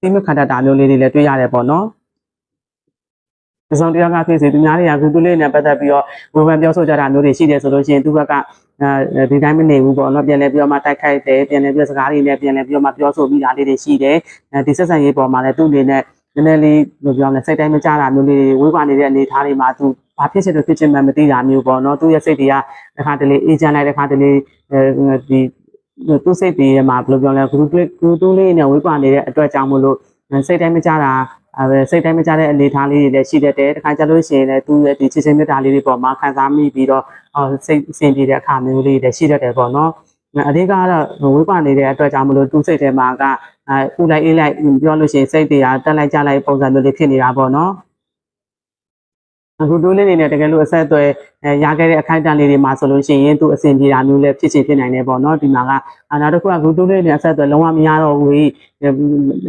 သိမခန္ဓာတာမျိုးလေးတွေလည်းတွေ့ရတယ်ပေါ့နော်ဒီဆောင်တရားကဖြစ်စေသူများတွေကလူလူလေးနဲ့ပတ်သက်ပြီးတော့ဝေဖန်ပြောဆိုကြတာမျိုးတွေရှိတယ်ဆိုလို့ရှိရင်သူဘက်ကဒီတိုင်းမနေဘူးပေါ့နော်ပြန်လဲပြီးတော့မှတိုက်ခိုက်တယ်ပြန်လဲပြီးစကားတွေနဲ့ပြန်လဲပြီးတော့မှပြောဆိုပြီးတာလေးတွေရှိတယ်ဒီဆက်ဆံရေးပေါ်မှာလည်းသူ့အနေနဲ့နည်းနည်းလေးဘယ်လိုပြောမလဲစိတ်တိုင်းမကြတာမျိုးလေးဝေးကွာနေတဲ့အနေအထားတွေမှာသူဘ ဘာဖြစ်ချင်လို့ဖြစ်ချင်မှမသိတာမျိုးပေါ့နော်သူရဲ့စိတ်တွေကတစ်ခါတလေအေဂျင့်လိုက်တစ်ခါတလေဒီသူ့စိတ်တွေမှာဘယ်လိုပြောလဲဂရုတူးလေးနဲ့ဝေးကွာနေတဲ့အတွက်ကြောင့်မို့လို့စိတ်တိုင်းမကြတာစိတ်တိုင်းမကြတဲ့အနေအထားလေးတွေလည်းရှိတတ်တယ်တစ်ခါကြလို့ရှိရင်လည်းသူ့ရဲ့ဒီချစ်ချင်းမြတ်တာလေးတွေပေါ်မှာခံစားမိပြီးတော့စိတ်အဆင်ပြေတဲ့အခါမျိုးလေးတွေရှိတတ်တယ်ပေါ့နော်အဓိကတော့ဝေးကွာနေတဲ့အတွက်ကြောင့်မလို့သူ့စိတ်ထဲမှာကဥလိုက်အေးလိုက်ပြောလို့ရှိရင်စိတ်တွေကတက်လိုက်ကြလိုက်ပုံစံမျိုးလေးဖြစ်နေတာပေါ့နော်အခုတိုးလေးတွေနဲ့တကယ်လို့အဆက်အသွယ်ရခဲ့တဲ့အခိုက်အတန့်လေးတွေမှာဆိုလို့ရှိရင်သူအဆင်ပြေတာမျိုးလည်းဖြစ်နိုင်တယ်ပေါ့နော်ဒီမှာကနောက်တစ်ခုကဂူတိုးလေးနဲ့အဆက်အသွယ်လုံးဝမရတော့ဘူး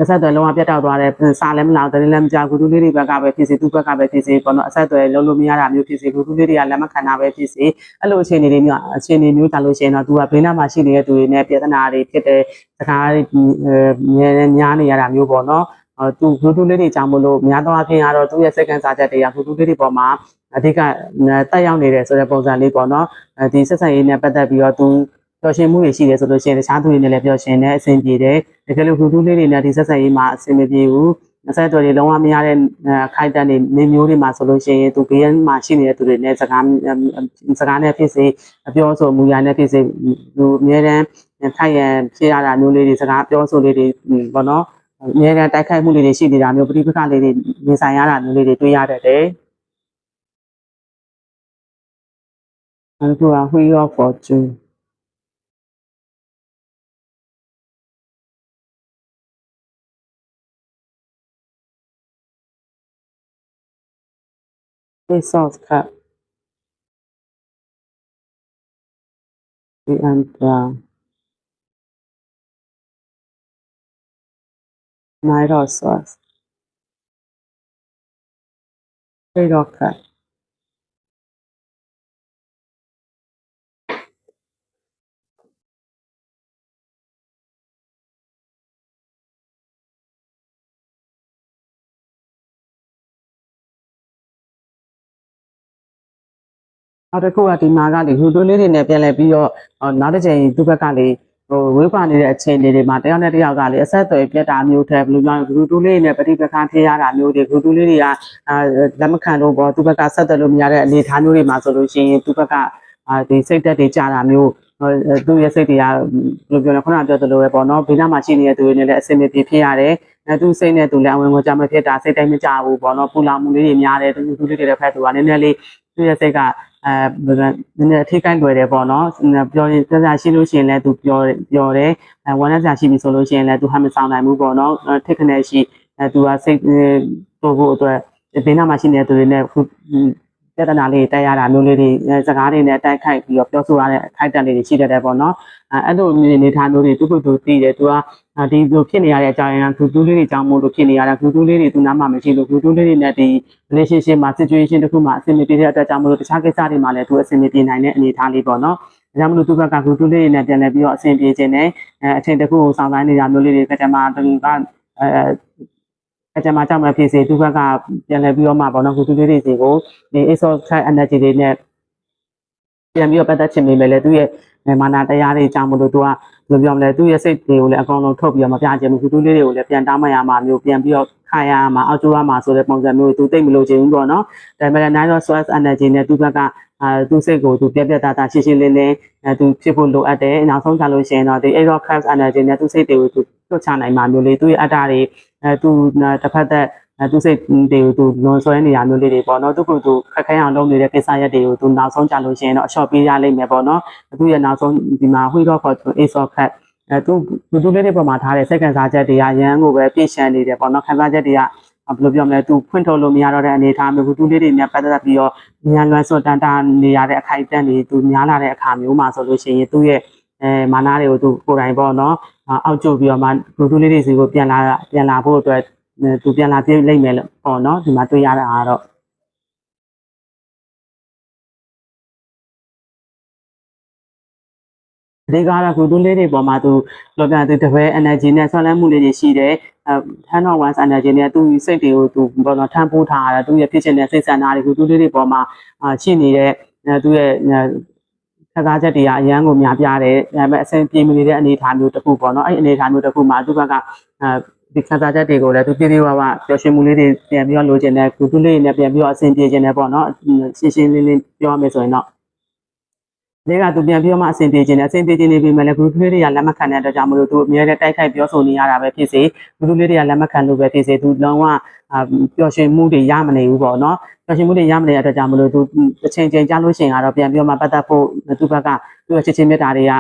အဆက်အသွယ်လုံးဝပြတ်တောက်သွားတယ်စာလည်းမလာတယ်လည်းမကြဂူတိုးလေးတွေဘက်ကပဲဖြစ်စေသူ့ဘက်ကပဲဖြစ်စေပေါ့နော်အဆက်အသွယ်လုံးလို့မရတာမျိုးဖြစ်စေဂူတိုးလေးတွေကလက်မခံတာပဲဖြစ်စေအဲ့လိုအခြေအနေမျိုးတာလို့ရှိရင်တော့သူကဘေးနားမှာရှိနေတဲ့သူတွေနဲ့ပြဿနာတွေဖြစ်တဲ့စကားများနေရတာမျိုးပေါ့နော်သူဂူတူလေးတွေကြောင့်မလို့များသောအားဖြင့်ကတော့သူ့ရဲ့စက္ကန့်စားချက်တွေကဂူတူလေးတွေပေါ်မှာအဓိကတက်ရောက်နေတယ်ဆိုတဲ့ပုံစံလေးပေါ့နော်ဒီဆက်ဆံရေးနဲ့ပတ်သက်ပြီးတော့သူပျော်ရွှင်မှုတွေရှိတယ်ဆိုလို့ရှိရင်တခြားသူတွေနဲ့လည်းပျော်ရွှင်တဲ့အဆင်ပြေတယ်တကယ်လို့ဂူတူလေးတွေနဲ့ဒီဆက်ဆံရေးမှာအဆင်မပြေဘူးအဆက်အသွယ်တွေလုံးဝမရတဲ့ခိုက်တန်တွေနေမျိုးတွေမှာဆိုလို့ရှိရင်သူဘေးမှာရှိနေတဲ့သူတွေနဲ့စကားနဲ့ဖြစ်စေပြောဆိုမူရနဲ့ဖြစ်စေသူအများတန်းခိုက်ရန်ဖြစ်ရတာမျိုးလေးတွေစကားပြောဆိုလေးတွေပေါ့နော်အများနဲ့တိုက်ခိုက်မှုလေးတွေရှိနေတာမျိုးပဋိပက္ခလေးတွေနေဆိုင်ရတာမျိုးလေးတွေတွေ့ရတတ်တယ်။အခုက Wheel of Fortune Ace of Cups The Emperor Knight of Swords Page of Cupsနောက်တစ်ခုကဒီမှာကလေဟူတိုးလေးတွေနဲ့ပြန်လဲပြီးတော့နောက်တစ်ချိန်သူ့ဘက်ကလေဝေးကွာနေတဲ့အချိန်လေးတွေမှာတယောက်နဲ့တယောက်ကလေအဆက်အသွယ်ပြတ်တာမျိုးထဲဘယ်လိုပြောဂူတိုးလေးနဲ့ပဋိပက္ခဖြစ်ရတာမျိုးတွေဂူတိုးလေးတွေကလက်မခံလို့ပေါ့သူ့ဘက်ကဆက်သွယ်လို့မရတဲ့အနေအထားမျိုးတွေမှာဆိုလို့ရှိရင်သူ့ဘက်ကဒီစိတ်သက်တွေကြာတာမျိုးသူ့ရဲ့စိတ်တွေကဘယ်လိုပြောလဲခုနကပြောသလိုပဲပေါ့နော်ဘေးနားမှာရှိနေတဲ့သူတွေနဲ့လည်းအဆင်မပြေဖြစ်ရတယ်သူစိတ်နဲ့သူလည်းအဝင်ဝင်ကြမဖြစ်တာစိတ်တိုင်းမကြဘူးပေါ့နော်ပူလောင်မှုလေးတွေများတယ်သူလေးတွေလည်းဖက်သူကနည်းနည်းလေးသူ့ရဲ့စိတ်ကနည်းနည်းထိခိုက်လွယ်တယ်ပေါ့နော်ပြောရင်စကားရှိလို့ရှိရင်လည်းသူပြောတယ်ဝမ်းနည်းစရာရှိပြီဆိုလို့ရှိရင်လည်းသူဟာမဆောင်နိုင်ဘူးပေါ့နော်ထိခနဲ့ရှိသူကစိတ်ပို့ဖို့အတွက်ဘေးနားမှာရှိနေတဲ့သူတွေနဲ့ပြဿနာလေးတိုက်ရတာမျိုးလေးတွေစကားတွေနဲ့တိုက်ခိုက်ပြီးတော့ပြောဆိုရတဲ့ခိုက်တန်လေးတွေရှိတတ်တယ်ပေါ့နော်အဲ့လိုနေထားမျိုးတွေသူ့ကိုယ်သူသိတယ်သူကဒီလိုဖြစ်နေရတဲ့အကြောင်းအရာဂူတူးလေးတွေကြောင့်မို့လို့ဖြစ်နေရတာဂူတူးလေးတွေသူနားမှာမရှိလို့ဂူတူးလေးတွေနဲ့ဒီ relationship မှာ situation တစ်ခုမှာအဆင်မပြေတဲ့အတွက်ကြောင့်မို့လို့တခြားကိစ္စတွေမှာလည်းသူအဆင်မပြေနိုင်တဲ့အနေအထားလေးပေါ့နော်ဒါကြောင့်မလို့သူဘက်ကဂူတူးလေးတွေနဲ့ပြန်လဲပြီးတော့အဆင်ပြေခြင်းနဲ့အချိန်တစ်ခုကိုစောင့်တိုင်းနေတာမျိုးလေးတွေကတည်းကအကြမ်းကြောင့်မဖြစ်စေသူဘက်ကပြန်လဲပြီးတော့မှပေါ့နော်ဂူတူးလေးတွေစီကိုဒီ Ace of Cups energy တွေနဲ့ပြန်ပြီးတော့ပတ်သက်ချင်ပေမဲ့လည်းသူ့ရဲ့မာနတရားတွေကြောင့်မလို့သူကဘယ်လိုပြောမလဲသူ့ရဲ့စိတ်တွေကိုလည်းအကောင်လုံးထုတ်ပြီးတော့မပြချင်ဘူးဂူတူးလေးတွေကိုလည်းပြန်တောင်းမရမှာမျိုးပြန်ပြီးတော့ခါရမှာအောက်ကျိုးရမှာဆိုတဲ့ပုံစံမျိုးသူသိမလို့ချင်ဘူးပေါ့နော်ဒါပေမဲ့ Nine of Swords energy နဲ့သူဘက်ကသူစိတ်ကိုသူပြက်သားရှင်းရှင်းလင်းလင်းသူဖြစ်ဖို့လိုအပ်တယ်နောက်ဆုံးကြလို့ရှိရင်တော့ဒီ Eight of Cups energy နဲ့သူစိတ်တွေကိုသူလွတ်ချနိုင်မှာမျိုးလေးသူရဲ့အတ္တတွေသူတစ်ဖက်သက်သူစိတ်တွေကိုသူလွန်ဆွဲနေရမျိုးလေးတွေပေါ့နော်သူကသူခက်ခဲအောင်လုပ်နေတဲ့ကိစ္စရက်တွေကိုသူနောက်ဆုံးကြလို့ရှိရင်တော့အလျှော့ပေးရလိမ့်မယ်ပေါ့နော်သူရဲ့နောက်ဆုံးဒီမှာ Wheel of Fortune Ace of Cupsသူလေးတွေပေါ်မှာထားတဲ့စိတ်ခံစားချက်တွေကရန်ကိုပဲပြည့်ရှံနေတယ်ပေါ့နော်ခံစားချက်တွေကဘယ်လိုပြောမလဲသူဖွင့်ထုတ်လို့မရတော့တဲ့အနေအထားမျိုးသူလေးတွေနဲ့ပတ်သက်ပြီးတော့မြန်လွယ်စွတ်တန်တာနေရတဲ့အခိုက်အတန့်တွေသူများလာတဲ့အခါမျိုးမှာဆိုလို့ရှိရင်သူရဲ့မာနတွေကိုသူကိုယ်တိုင်ပေါ့နော်အောက်ကျပြီးတော့မှသူလေးတွေစီကိုပြန်လာဖို့အတွက်သူပြန်လာပြေးလိမ့်မယ်ပေါ့နော်ဒီမှာတွေ့ရတာကတော့ဒီကားကဂူတူးလေးတွေပေါ်မှာသူလောကသူတပည့် energy နဲ့ဆွမ်းလန်းမှုလေးတွေရှိတယ်10 of Wands energy နဲ့သူစိတ်တွေကိုသူပေါ်တော့ထမ်းပိုးထားတာသူရဲ့ဖြစ်ချင်တဲ့စိတ်ဆန္ဒတွေဂူတူးလေးတွေပေါ်မှာရှိနေတဲ့သူရဲ့ခက်စားချက်တွေကအရန်ကိုများပြားတယ်ဒါပေမဲ့အဆင်ပြေမနေတဲ့အနေအထားမျိုးတစ်ခုပေါ့နော်အဲ့အနေအထားမျိုးတစ်ခုမှာသူဘက်က ဒီခံစားချက်တွေကိုလည်းသူပြေးပြေးဝါဝပျော်ရွှင်မှုလေးတွေပြန်ပြီးတော့လိုချင်တယ်ကုတူးလေးတွေနဲ့ပြန်ပြီးတော့အဆင်ပြေချင်တယ်ပေါ့နော်ရှင်းရှင်းလင်းလင်းပြောရမယ်ဆိုရင်တော့ဒီကသူပြန်ပြီးတော့မှအဆင်ပြေခြင်းနဲ့အဆင်ပြေခြင်းနေပြီမဲ့လည်း group လေးတွေကလက်မခံတဲ့အတွက်ကြောင့်မလို့သူအများနဲ့တိုက်ခိုက်ပြောဆိုနေရတာပဲဖြစ်စေ group လေးတွေကလက်မခံလို့ပဲဖြစ်စေသူလုံးဝပျော်ရွှင်မှုတွေရမနေဘူးပေါ့နော်ပျော်ရွှင်မှုတွေရမနေတဲ့အတွက်ကြောင့်မလို့သူအချိန်ချင်းကြားလို့ရှိရင်ကတော့ပြန်ပြီးတော့မှပတ်သက်ဖို့သူဘက်ကသူ့ရဲ့ချစ်ချင်းမြတ်တာတွေက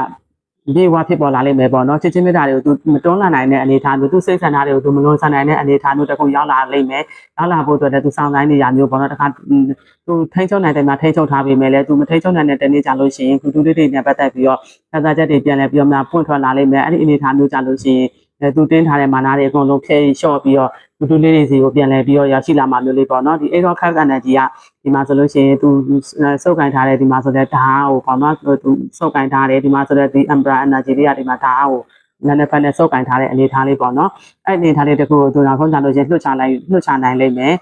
ဒီဝါဖြစ်ပေါ်လာလိမ့်မယ်ပေါ့နော်ချစ်ချင်းမြတ်တာတွေကိုသူမတွန်းလှန်နိုင်တဲ့အနေအထားမျိုးသူစိတ်ဆန္ဒတွေကိုသူမလွန်ဆန်နိုင်တဲ့အနေအထားမျိုးတစ်ခုရောက်လာလိမ့်မယ်ရောက်လာဖို့အတွက်လည်းသူစောင့်နိုင်နေရမျိုးပေါ့နော်တခါသူထိန်းချုပ်နိုင်တယ်မှာထိန်းချုပ်ထားပေမဲ့လည်းသူမထိန်းချုပ်နိုင်တဲ့တနေ့ကြလို့ရှိရင်ကုတူလေးတွေနဲ့ပတ်သက်ပြီးတော့ခံစားချက်တွေပြန်လဲပြီးတော့မှပွင့်ထွက်လာလိမ့်မယ်အဲ့ဒီအနေအထားမျိုးကြလို့ရှိရင်သူတင်းထားတဲ့မာနာတွေအကုန်လုံးဖျက်လျှော့ပြီးတော့ကုတူလေးတွေစီကိုပြန်လဲပြီးတော့ရောက်ရှိလာမှာမျိုးလေးပေါ့နော်ဒီအေရောခက်ကနေကြီးကဒီမှာဆိုလို့ရှိရင်သူစုပ်ကင်ထားတဲ့ဒီမှာဆိုတဲ့ဓာတ်ကိုပေါ့နော်သူစုပ်ကင်ထားတယ်ဒီမှာဆိုတဲ့ဒီ Umbra Energy လေးကဒီမှာဓာတ်ကိုနာနဲ့ဖက်နဲ့စုပ်ကင်ထားတဲ့အနေအထားလေးပေါ့နော်အဲ့အနေအထားလေးတခုကိုသူနောက်ဆုံးကြလို့ရှိရင်လွှတ်ချနိုင်လိမ့်မယ်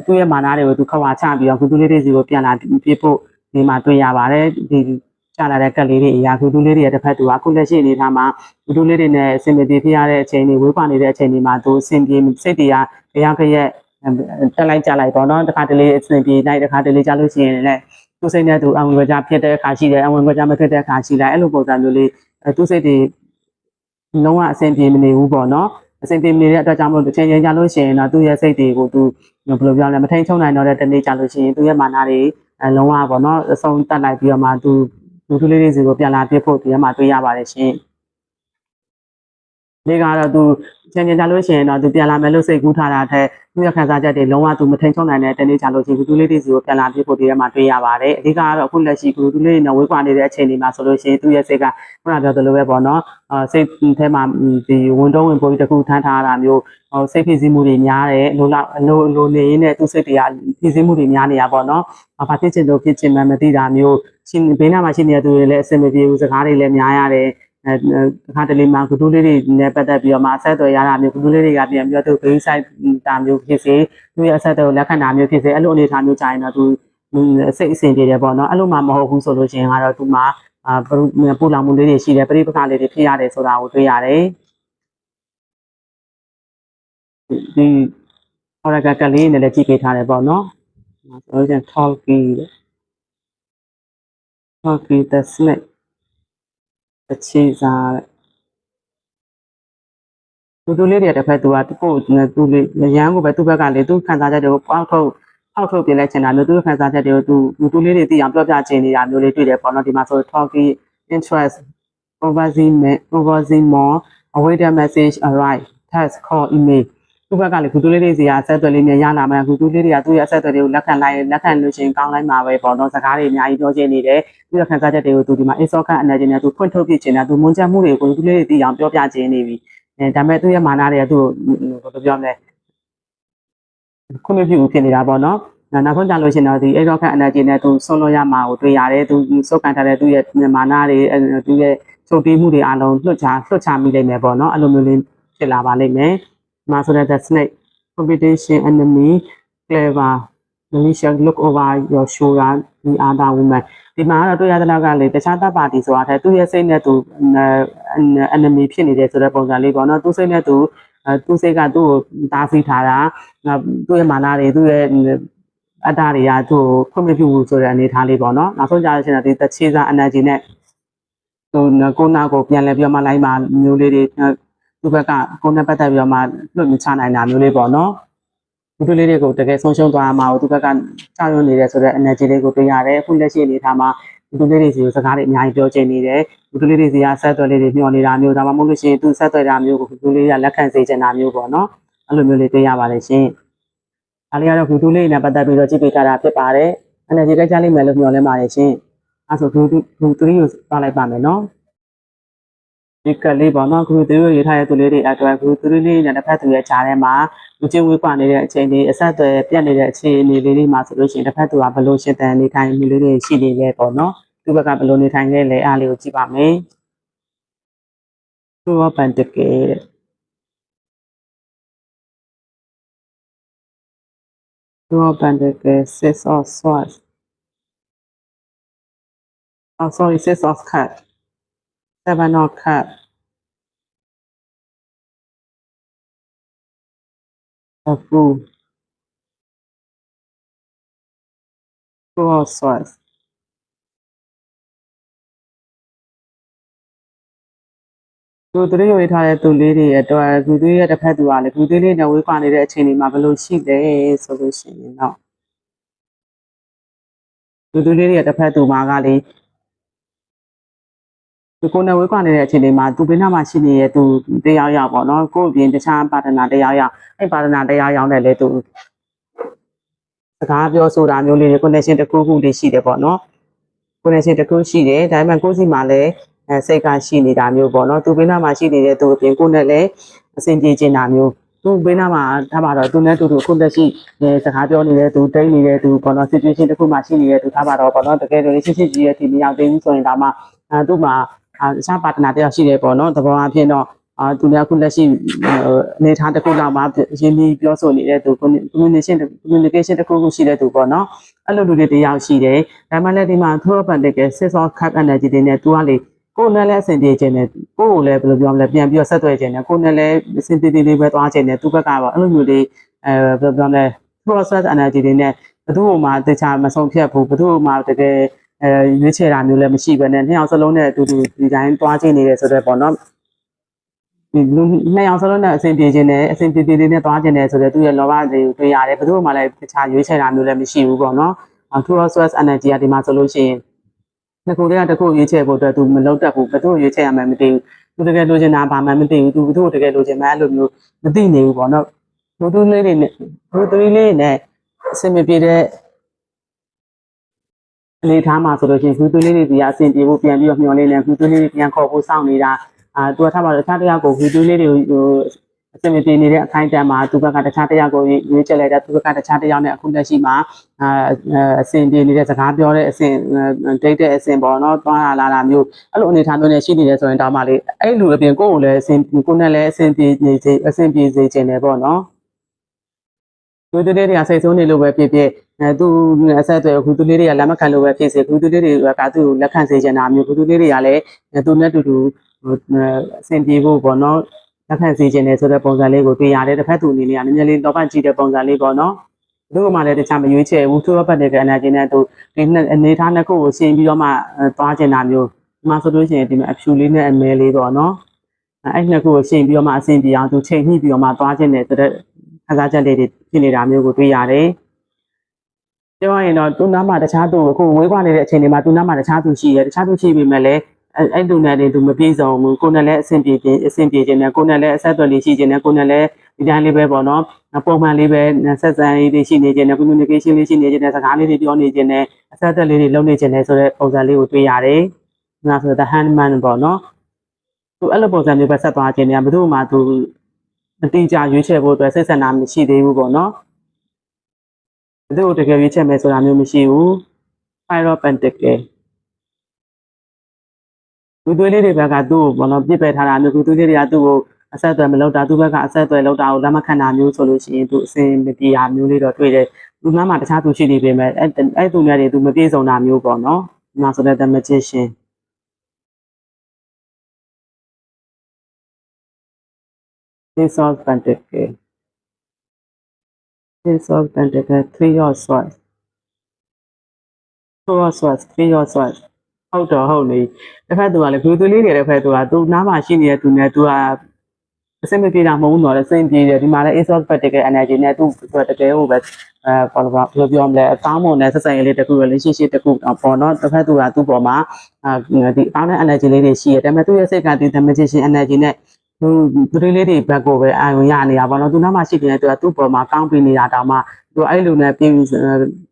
သူ့ရဲ့မာနာတွေကိုသူခဝါချပြီးတော့ကုတူလေးတွေစီကိုပြန်လာပြေးဖို့ဒီမှာတွေ့ရပါတယ်ဒီချလာတဲ့ကက်လေးတွေအရာကုတူလေးတွေရဲ့တစ်ဖက်သူကအခုလက်ရှိအနေထားမှာကုတူလေးတွေနဲ့အဆင်ပြေဖြစ်ရတဲ့အချိန်တွေဝေးကွာနေတဲ့အချိန်တွေမှာသူအဆင်ပြေစိတ်တွေကတရားခရက်တက်လိုက်ကြလိုက်ပေါ့နော်တခါတလေအဆင်ပြေလိုက်တခါတလေကြလို့ရှိရင်လည်းသူစိတ်နဲ့သူအဝင်ကြဖြစ်တဲ့အခါရှိတယ်အဝင်ကြမဖြစ်တဲ့အခါရှိတယ်အဲ့လိုပုံစံမျိုးလေးသူစိတ်တွေလုံးဝအဆင်ပြေမနေဘူးပေါ့နော်အဆင်ပြေမနေတဲ့အတွက်ကြောင့်မို့တစ်ချိန်ချင်းကြလို့ရှိရင်တော့သူ့ရဲ့စိတ်တွေကိုသူဘယ်လိုပြောလဲမထိန်ချုံနိုင်တော့တဲ့တနေ့ကြလို့ရှိရင်သူ့ရဲ့မာနာတွေလုံးဝပေါ့နော်အဆုံးတက်လိုက်ပြီးတော့မှသူလူလေးတွေစီကိုပြန်လာပြဖို့ဒီမှာတွေ့ရပါတယ်ရှင်ဒီကတော့သူချင်းချင်းကြလို့ရှိရင်တော့သူပြန်လာမယ်လို့စိတ်ကူးထားတာတဲ့သူရခံစားချက်တွေလုံးဝသူမထိန်ချုံနိုင်တဲ့တနေ့ကြလို့ရှိရင်သူလေးတွေစီကိုပြန်လာပြဖို့ဒီမှာတွေ့ရပါတယ်အဓိကကတော့အခုလက်ရှိသူလေးတွေနဲ့ဝေးကွာနေတဲ့အချိန်တွေမှာဆိုလို့ရှိရင်သူရဲ့စိတ်ကခုနပြောသလိုပဲပေါ့နော်စိတ်ထဲမှာဒီဝန်တုံးဝင်ပိုးတစ်ခုထမ်းထားတာမျိုးစိတ်ဖိစီးမှုတွေများတယ်လိုနေရင်းနဲ့သူစိတ်တွေကဖိစီးမှုတွေများနေတာပေါ့နော်ဘာဖြစ်ချင်လို့ဖြစ်ချင်မှမသိတာမျိုးရှင်ဘေးနားမှာရှိနေတဲ့သူတွေလည်းအဆင်မပြေဘူးစကားတွေလည်းများရတယ်အခါတလေမှာကုတူးလေးတွေနဲ့ပတ်သက်ပြီးတော့မှအဆက်အသွယ်ရတာမျိုးကုတူးလေးတွေကပြန်ပြီးတော့သူဂိမ်းဆိုင်တာမျိုးဖြစ်စေသူရဲ့အဆက်အသွယ်ကိုလက်ခံတာမျိုးဖြစ်စေအဲ့လိုအနေအထားမျိုးကြာရင်တော့သူစိတ်အဆင်ပြေတယ်ပေါ့နော်အဲ့လိုမှမဟုတ်ဘူးဆိုလို့ရှိရင်ကတော့သူမှာပူလောင်မှုလေးတွေရှိတယ်ပရိပခလေးတွေဖြစ်ရတယ်ဆိုတာကိုတွေ့ရတယ်ဒီဟောရကလေးနဲ့လည်းကြည့်ပေးထားတယ်ပေါ့နော်ဆိုတော့ Talkie the snake အခြေစားသူလေးတွေတစ်ဖက်သူကကိုသူလေးရန်ကိုပဲသူ့ဘက်ကလေသူခံစားချက်တွေကိုပေါက်ထုတ်ပြလိုက်ချင်တာမျိုးသူခံစားချက်တွေကိုသူလေးတွေသိအောင်ပြောပြချင်နေတာမျိုးလေးတွေ့တယ်ပေါ့နော်ဒီမှာဆို Talkie interest conversing more await the message arrive text call email သူ့ဘက်ကလေသူလေးတွေစီကအဆက်အသွယ်လေးနဲ့ရလာမှသူလေးတွေကသူ့ရဲ့အဆက်အသွယ်တွေကိုလက်ခံလို့ရှိရင်ကောင်းလိုက်မှာပဲပေါ့နော်စကားတွေအများကြီးပြောချင်နေတယ်သူ့ရဲ့ခံစားချက်တွေကိုသူဒီမှာ exocan energy နဲ့သူဖွင့်ထုတ်ပြချင်တာသူမွန်ချက်မှုတွေကိုသူလေးတွေသိအောင်ပြောပြချင်နေပြီဒါပေမဲ့သူ့ရဲ့မာနာတွေကသူ့ကိုဘယ်လိုပြောမလဲခွင့်မပြုဘူးဖြစ်နေတာပေါ့နော်နောက်ဆုံးကြလို့ရှိရင်တော့ဒီexocan energy နဲ့သူဆုံးလို့ရမှာကိုတွေ့ရတယ်သူစုပ်ကန်ထားတဲ့သူ့ရဲ့မာနာတွေသူ့ရဲ့ချုပ်တီးမှုတွေအလုံးလွှတ်ချမိလိမ့်မယ်ပေါ့နော်အဲ့လိုမျိုးလေးဖြစ်လာပါလိမ့်မယ်မှာဆိုတဲ့ the snake competition enemy clever malicious look over your shoulder the other woman ဒီမှာတော့တွေ့ရတဲ့နောက်ကလေတခြားတပ်ပါတီဆိုတာတဲ့သူရဲ့စိတ်နဲ့သူenemy ဖြစ်နေတဲ့ဆိုတဲ့ပုံစံလေးပေါ့နော်သူစိတ်နဲ့သူစိတ်ကသူ့ကိုတားဆီးထားတာသူ့ရဲ့မာနတွေသူ့ရဲ့အတ္တတွေကသူ့ကိုခွင့်မပြုဘူးဆိုတဲ့အနေအထားလေးပေါ့နော်နောက်ဆုံးကြလို့ရှိရင်ဒီတချေစာ energy နဲ့သူကိုနာကိုပြန်လဲပြီးတော့မှလိုက်မှာမျိုးလေးတွေသူ့ဘက်ကကိုနဲ့ပတ်သက်ပြီးတော့မှလွတ်မချနိုင်တာမျိုးလေးပေါ့နော်ဒီလေးတွေကိုတကယ်ဆုံးရှုံးသွားမှာကိုသူဘက်ကကြောက်ရွံ့နေတယ်ဆိုတဲ့ energy လေးကိုတွေ့ရတယ်အခုလက်ရှိအနေထားမှာဒီလေးတွေစီကိုစကားတွေအများကြီးပြောချင်နေတယ်ဒီလေးတွေစီကဆက်သွယ်လေးတွေမျှော်နေတာမျိုးဒါမှမဟုတ်လို့ရှိရင်သူဆက်သွယ်တာမျိုးကိုဒီလေးကလက်ခံစေချင်တာမျိုးပေါ့နော်အဲ့လိုမျိုးလေးတွေ့ရပါတယ်ရှင်ဒါလေးကတော့ဒီလေးနဲ့ပတ်သက်ပြီးတော့ကြည့်ပေးထားတာဖြစ်ပါတယ် energy ကြလိမ့်မယ်လို့မျှော်လင့်ပါတယ်ရှင်အဲ့ဆိုဒီ3ကိုသွားလိုက်ပါမယ်နော်ဒီကလေးပေါ့နော်ဂရုရေးထားတဲ့သူလေးတွေအတွက်ဂရုလေးနဲ့တစ်ဖက်သူရဲ့ခြားထဲမှာလူချင်းဝေးကွာနေတဲ့အချိန်လေးအဆက်အသွယ်ပြတ်နေတဲ့အခြေအနေလေးတွေမှာဆိုလို့ရှိရင်တစ်ဖက်သူကဘလို့ရှင်းတန်နေထိုင်မှုလေးတွေရှိနေလဲပေါ့နော်သူ့ဘက်ကဘလို့နေထိုင်ခဲ့လဲအားလေးကိုကြည့်ပါမယ်သူ့ဘပန်တကယ်သူ့ဘန်တကယ် six of swords oh sorry 6 of cups 7 of cups full process သူတို့ရွေးထားတဲ့သူလေးတွေအတွက်သူတို့ရဲ့တစ်ဖက်သူကလည်းသူတို့လေးနဲ့ဝေးကွာနေတဲ့အချိန်တွေမှာဘယ်လိုရှိလဲဆိုလို့ရှိရင်တော့သူတို့လေးတွေတစ်ဖက်သူမှာကလေဒီကိုနဲ့ဝေးကွာနေတဲ့အချိန်တွေမှာသူဘေးနားမှာရှိနေတဲ့သူတရားရောက်ပေါ့နော်ကိုယ့်အပြင်တခြားပါတနာတရားရောက်အဲ့ပါတနာတရားရောက်နဲ့လေသူစကားပြောဆိုတာမျိုးလေးတွေ connection တစ်ခုခုလေးရှိတယ်ပေါ့နော် connection တစ်ခုရှိတယ်ဒါပေမဲ့ကိုယ့်စီမှာလည်းစိတ်ကရှိနေတာမျိုးပေါ့နော်သူဘေးနားမှာရှိနေတဲ့သူအပြင်ကိုယ်နဲ့လည်းအဆင်ပြေချင်တာမျိုးသူဘေးနားမှာထားပါတော့သူနဲ့တူတူအခုလက်ရှိစကားပြောနေတဲ့သူတိတ်နေတဲ့သူပေါ့နော် situation တစ်ခုမှရှိနေတဲ့သူထားပါတော့ပေါ့နော်တကယ်လို့ရှင်းရှင်းကြီးရဲ့ဒီမရောက်သေးဘူးဆိုရင်ဒါမှသူ့မှာတခြားပါတနာတယောက်ရှိတယ်ပေါ့နော်သဘောအဖြစ်တော့သူလည်းအခုလက်ရှိအနေထားတစ်ခုလောက်မှရင်းနှီးပြောဆိုနေတဲ့သူ communication တစ်ခုခုရှိတဲ့သူပေါ့နော်အဲ့လိုလူတွေတယောက်ရှိတယ်ဒါမှလည်းဒီမှာ through pandemic six of cup energy တွေနဲ့သူကလေကိုယ်နဲ့လည်းအဆင်ပြေခြင်းနဲ့ကိုယ်ကိုလည်းဘယ်လိုပြောမလဲပြန်ပြီးတော့ဆက်သွယ်ခြင်းနဲ့ကိုယ်နဲ့လည်းအဆင်ပြေလေးပဲသွားခြင်းနဲ့သူ့ဘက်ကပေါ့အဲ့လိုမျိုးလေးဘယ်လိုပြောမလဲ process energy တွေနဲ့ဘယ်သူ့မှတခြားမဆုံးဖြတ်ဘူးဘယ်သူ့မှတကယ်ရွေးချယ်တာမျိုးလည်းမရှိဘဲနဲ့နှစ်ယောက်စလုံးနဲ့အတူတူဒီတိုင်းသွားခြင်းနေတယ်ဆိုတော့ပေါ့နော်ဒီနှစ်ယောက်စလုံးနဲ့အဆင်ပြေခြင်းနဲ့အဆင်ပြေလေးနဲ့သွားခြင်းနဲ့ဆိုတော့သူ့ရဲ့လောဘတွေတွေ့ရတယ်ဘယ်သူ့မှလည်းတခြားရွေးချယ်တာမျိုးလည်းမရှိဘူးပေါ့နော် process energy ကဒီမှာဆိုလို့ရှိရင်နှစ်ခုတည်းကတစ်ခုရွေးချယ်ဖို့အတွက်သူမလုပ်တတ်ဘူးဘယ်သူ့ရွေးချယ်ရမှန်းမသိဘူးသူတကယ်လိုချင်တာဘာမှမသိဘူးသူဘယ်သူ့တကယ်လိုချင်မှန်းအဲ့လိုမျိုးမသိနေဘူးပေါ့နော်သူလေးတွေနဲ့သူလေးနဲ့အဆင်မပြေတဲ့အနေထားမှာဆိုလို့ရှိရင်သူလေးတွေဒီအဆင်ပြေဖို့ပြန်ပြီးတော့မျှော်လင့်နေသူလေးတွေပြန်ခေါ်ဖို့စောင့်နေတာသူကထားပါတော့တခြားတစ်ယောက်ကိုသူလေးတွေအဆင်မပြေနေတဲ့အခိုင်အတန့်မှာသူဘက်ကတခြားတစ်ယောက်ကိုရွေးချယ်လိုက်တာသူဘက်ကတခြားတစ်ယောက်နဲ့အခုလက်ရှိမှာအဆင်ပြေနေတဲ့စကားပြောတဲ့အဆင်ဒိတ်တဲ့အဆင်ပေါ့နော်သွားလာတာမျိုးအဲ့လိုအနေထားမျိုးနဲ့ရှိနေတယ်ဆိုရင်တောင်းပါလေအဲ့လူအပြင်ကိုယ့်ကိုလည်းအဆင်ကိုယ်နဲ့လည်းအဆင်ပြေနေစေအဆင်ပြေစေချင်တယ်ပေါ့နော်သူတို့တွေကစိတ်ဆိုးနေလို့ပဲဖြစ်ဖြစ်သူအဆက်အသွယ်ခုသူလေးတွေကလက်မခံလို့ပဲဖြစ်စေခုသူလေးတွေကသူ့ကိုလက်ခံစေချင်တာမျိုးခုသူလေးတွေကလည်းသူနဲ့တူတူအဆင်ပြေဖို့ပေါ့နော်လက်ခံစေချင်တယ်ဆိုတဲ့ပုံစံလေးကိုတွေ့ရတယ်တစ်ဖက်သူအနေနဲ့ကနည်းနည်းလေးတော့ပတ်ကြည့်တဲ့ပုံစံလေးပေါ့နော်သူ့ကမှလည်းတခြားမရွေးချယ်ဘူးသူ့ဘက်တဲ့ energy နဲ့သူဒီအနေထားနှစ်ခုကိုရှင်းပြီးတော့မှသွားချင်တာမျိုးဒီမှာဆိုလို့ရှိရင်ဒီမှာအဖြူလေးနဲ့အမဲလေးပေါ့နော်အဲ့နှစ်ခုကိုရှင်းပြီးတော့မှအဆင်ပြေအောင်သူချိန်ညှိပြီးတော့မှသွားချင်တယ်ဆိုတဲ့ခန်းစားချက်လေးတွေဖြစ်နေတာမျိုးကိုတွေ့ရတယ်ပြောရရင်တော့သူနားမှာတခြားသူအခုဝေးကွာနေတဲ့အချိန်တွေမှာသူနားမှာတခြားသူရှိတယ်တခြားသူရှိပေမဲ့လည်းအဲ့လူနဲ့သူမပြေဆုံးဘူးကိုယ်နဲ့လည်းအဆင်ပြေခြင်းနဲ့ကိုယ်နဲ့လည်းအဆက်အသွယ်လေးရှိခြင်းနဲ့ကိုယ်နဲ့လည်းဒီတိုင်းလေးပဲပေါ့နော်ပုံမှန်လေးပဲဆက်ဆံရေးတွေရှိနေခြင်းနဲ့ communication လေးရှိနေခြင်းနဲ့စကားလေးတွေပြောနေခြင်းနဲ့အဆက်အသွယ်လေးတွေလုပ်နေခြင်းနဲ့ဆိုတဲ့ပုံစံလေးကိုတွေ့ရတယ်။ဒါဆိုတော့ handman ပေါ့နော်သူအဲ့လိုပုံစံမျိုးပဲဆက်သွားခြင်းနဲ့ဘယ်သူမှသူအတိအကျရွေးချယ်ဖို့အတွက်စိတ်ဆန္ဒမရှိသေးဘူးပေါ့နော်ဘယ်သူတကယ်ရွေးချယ်မယ်ဆိုတာမျိုးမရှိဘူး Five Pentacleသူတွေလေးတွေဘက်ကသူ့ကိုဘောနော်ပြစ်ပယ်ထားတာမျိုးသူတွေတွေကသူ့ကိုအဆက်အသွယ်မလုပ်တာသူ့ဘက်ကအဆက်အသွယ်လုပ်တာကိုလက်မခံတာမျိုးဆိုလို့ရှိရင်သူအစင်မပြေတာမျိုးလေးတော့တွေ့တယ်သူနားမှာတခြားသူရှိနေပေမဲ့အဲ့သူများတွေသူမပြေဆုံးတာမျိုးပေါ့နော်ဒီမှာဆိုတဲ့ The Magician Ace of Pentacle Ace of Pentacle Three of Swords Four of Swords Three of Swordsဟုတ်တော့ဟုတ်နေတစ်ဖက်သူကလည်းသူလေးတွေတစ်ဖက်သူကသူနားမှာရှိနေတဲ့သူနဲ့သူကအဆင်မပြေတာမဟုတ်ဘူးတော့အဆင်ပြေတယ်ဒီမှာလည်း Ace of Pentacle energy နဲ့သူတကယ်ကိုပဲဘာလို့ပြောမလဲအကောင်းမွန်တဲ့ဆက်ဆံရေးလေးတစ်ခု relationship တစ်ခုပေါ့နော်တစ်ဖက်သူကသူ့ပေါ်မှာဒီအကောင်းတဲ့ energy လေးတွေရှိရတယ်ဒါပေမဲ့သူ့ရဲ့စိတ်ကဒီ dimension energy နဲ့သူလေးတွေဘက်ကိုပဲအာရုံရနေတာပေါ့နော်သူနားမှာရှိနေတဲ့သူကသူ့ပေါ်မှာကောင်းပြီးနေတာတောင်မှသူအဲ့လိုနဲ့ပြေး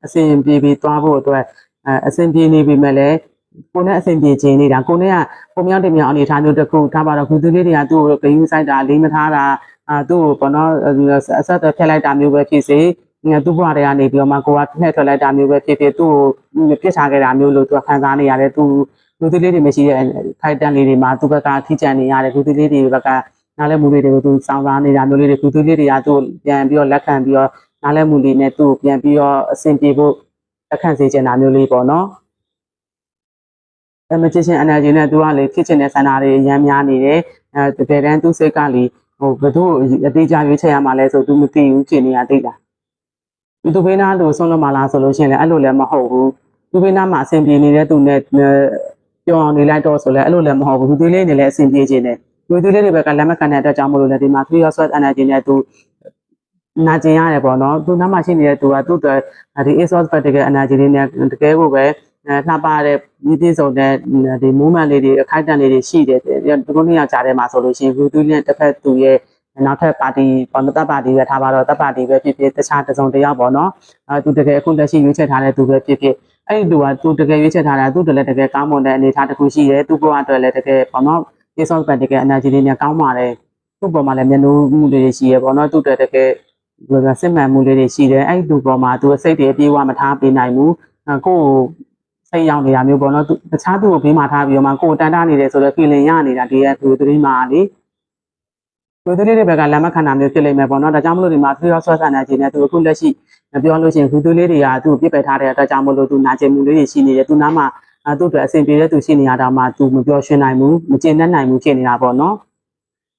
အဆင်ပြေပြီးသွားဖို့အတွက်အဆင်ပြေနေပြီမဲ့လည်းကိုနဲ့အဆင်ပြေခြင်းနေတာကိုနဲ့ကပုံမြောက်တင်မြောက်အနေထားမျိုးတစ်ခုထားပါတော့ခုသူလေးတွေကသူ့ကိုဂိမ်းဆိုင်တာလေးမထားတာသူ့ကိုပေါ့နော်အဆက်အသွယ်ဖျက်လိုက်တာမျိုးပဲဖြစ်စေသူ့ဘဝတွေကနေပြီးတော့မှကိုကနှဲ့ထွက်လိုက်တာမျိုးပဲဖြစ်ဖြစ်သူ့ကိုပြစ်ထားခဲ့တာမျိုးလို့သူခံစားနေရတယ်သူလူသီးလေးတွေမရှိတဲ့ခိုက်တန်လေးတွေမှာသူ့ဘက်ကထိကြံနေရတယ်လူသီးလေးတွေဘက်ကနားလဲမှုလေးတွေကိုသူစောင်းစားနေတာမျိုးလေးတွေလူသီးလေးတွေကသူ့ပြန်ပြီးတော့လက်ခံပြီးတော့နားလဲမှုလေးနဲ့သူ့ကိုပြန်ပြီးတော့အဆင်ပြေဖို့လက်ခံစေချင်တာမျိုးလေးပေါ့နော်Magician energy နဲ့သူကလေဖြစ်ချင်တဲ့ဆန္ဒတွေအများများနေတယ်တကယ်တမ်းသူ့စိတ်ကလေ ဘယ်သူအသေးချရွေးချယ်ရမှာလဲဆိုသူမသိဘူးဖြစ်နေရသိလားသူဘေးနားသူဆုံးလို့မလားဆိုလို့ရှိရင်လည်းအဲ့လိုလည်းမဟုတ်ဘူးသူဘေးနားမှာအဆင်ပြေနေတဲ့သူနဲ့ပြောင်းနေလိုက်တော့ဆိုလည်းအဲ့လိုလည်းမဟုတ်ဘူးသူသွေးလေးနေလည်းအဆင်ပြေခြင်းနဲ့သူသွေးလေးတွေဘက်ကလက်မခံတဲ့အတွက်ကြောင့်မလို့လည်းဒီမှာ free of sweat energy နဲ့သူနာကျင်ရတယ်ပေါ့နော်သူနားမှာရှိနေတဲ့သူကသူ့အတွက်ဒီ ASOS practical energy လေးနဲ့တကယ်ကိုပဲလှပတဲ့ဒီပြည့်စုံတဲ့ဒီ movement လေးတွေအခိုက်အတန့်လေးတွေရှိတယ်ဒီကုန်းနေရာကြားထဲမှာဆိုလို့ရှိရင်သူနဲ့တစ်ဖက်သူရဲ့နောက်ထပ်ပါတီပေါ်တပ်ပါတီပဲထားပါတော့တပ်ပါတီပဲဖြစ်ဖြစ်တခြားတစ်စုံတစ်ယောက်ပေါ့နော်သူတကယ်အခုလက်ရှိရွေးချယ်ထားတဲ့သူပဲဖြစ်ဖြစ်အဲ့ဒီသူကသူတကယ်ရွေးချယ်ထားတာသူတလည်းတကယ်ကောင်းမွန်တဲ့အနေအထားတစ်ခုရှိတယ်သူ့ဘဝအတွက်လည်းတကယ်ပေါ့နော် ASOS practical energy လေးနဲ့ကောင်းပါတယ်သူ့ပေါ်မှာလည်းမျက်နှာမှုတွေရှိရပေါ့နော်သူ့အတွက်တကယ်စစ်မှန်မှုလေးတွေရှိတယ်အဲ့ဒီသူပေါ်မှာသူအစိတ်တွေအပြေးဝမထားပေးနိုင်ဘူးကိုယ့်စိတ်ရောက်နေတာမျိုးပေါ့နော်တခြားသူကိုဘေးမှာထားပြီးတော့မှကိုယ်တန်တာနေတယ်ဆိုတော့ feeling ရနေတာဒီရဲ့သူ3မှာလေသူတို့လေးတွေဘက်ကလက်မခံတာမျိုးဖြစ်လိမ့်မယ်ပေါ့နော်ဒါကြောင့်မလို့ဒီမှာ free of source energy နဲ့သူအခုလက်ရှိပြောလို့ရှိရင်သူတို့လေးတွေကသူ့ပြစ်ပယ်ထားတဲ့အတွက်ကြောင့်မလို့သူနာကျင်မှုလေးတွေရှိနေတယ်သူနားမှာသူ့အတွက်အဆင်ပြေတဲ့သူရှိနေရတာမှသူမပြောရှင်းနိုင်ဘူးမကျေနပ်နိုင်ဘူးဖြစ်နေတာပေါ့နော်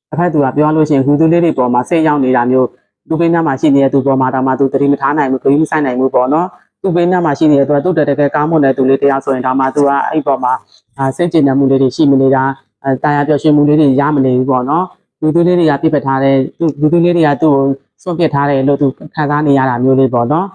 တစ်ဖက်သူကပြောလို့ရှိရင်သူတို့လေးတွေပေါ်မှာစိတ်ရောက်နေတာမျိုးသူဘေးနားမှာရှိနေတဲ့သူပေါ်မှာတော့မှသူတတိမထားနိုင်ဘူးခရီးမဆိုင်နိုင်ဘူးပေါ့နော်သူဘေးနားမှာရှိနေတဲ့သူကသူ့တကယ်ကောင်းမွန်တဲ့သူလေးတရားဆိုရင်ဒါမှသူကအဲ့ပေါ်မှာစိတ်ကျေနပ်မှုလေးတွေရှိမနေတာတာယာပျော်ရွှင်မှုလေးတွေရမနေဘူးပေါ့နော်လူသူလေးတွေကပြစ်ပထားတဲ့လူသူလေးတွေကသူ့ကိုစွန့်ပစ်ထားတယ်လို့သူခံစားနေရတာမျိုးလေးပေါ့နော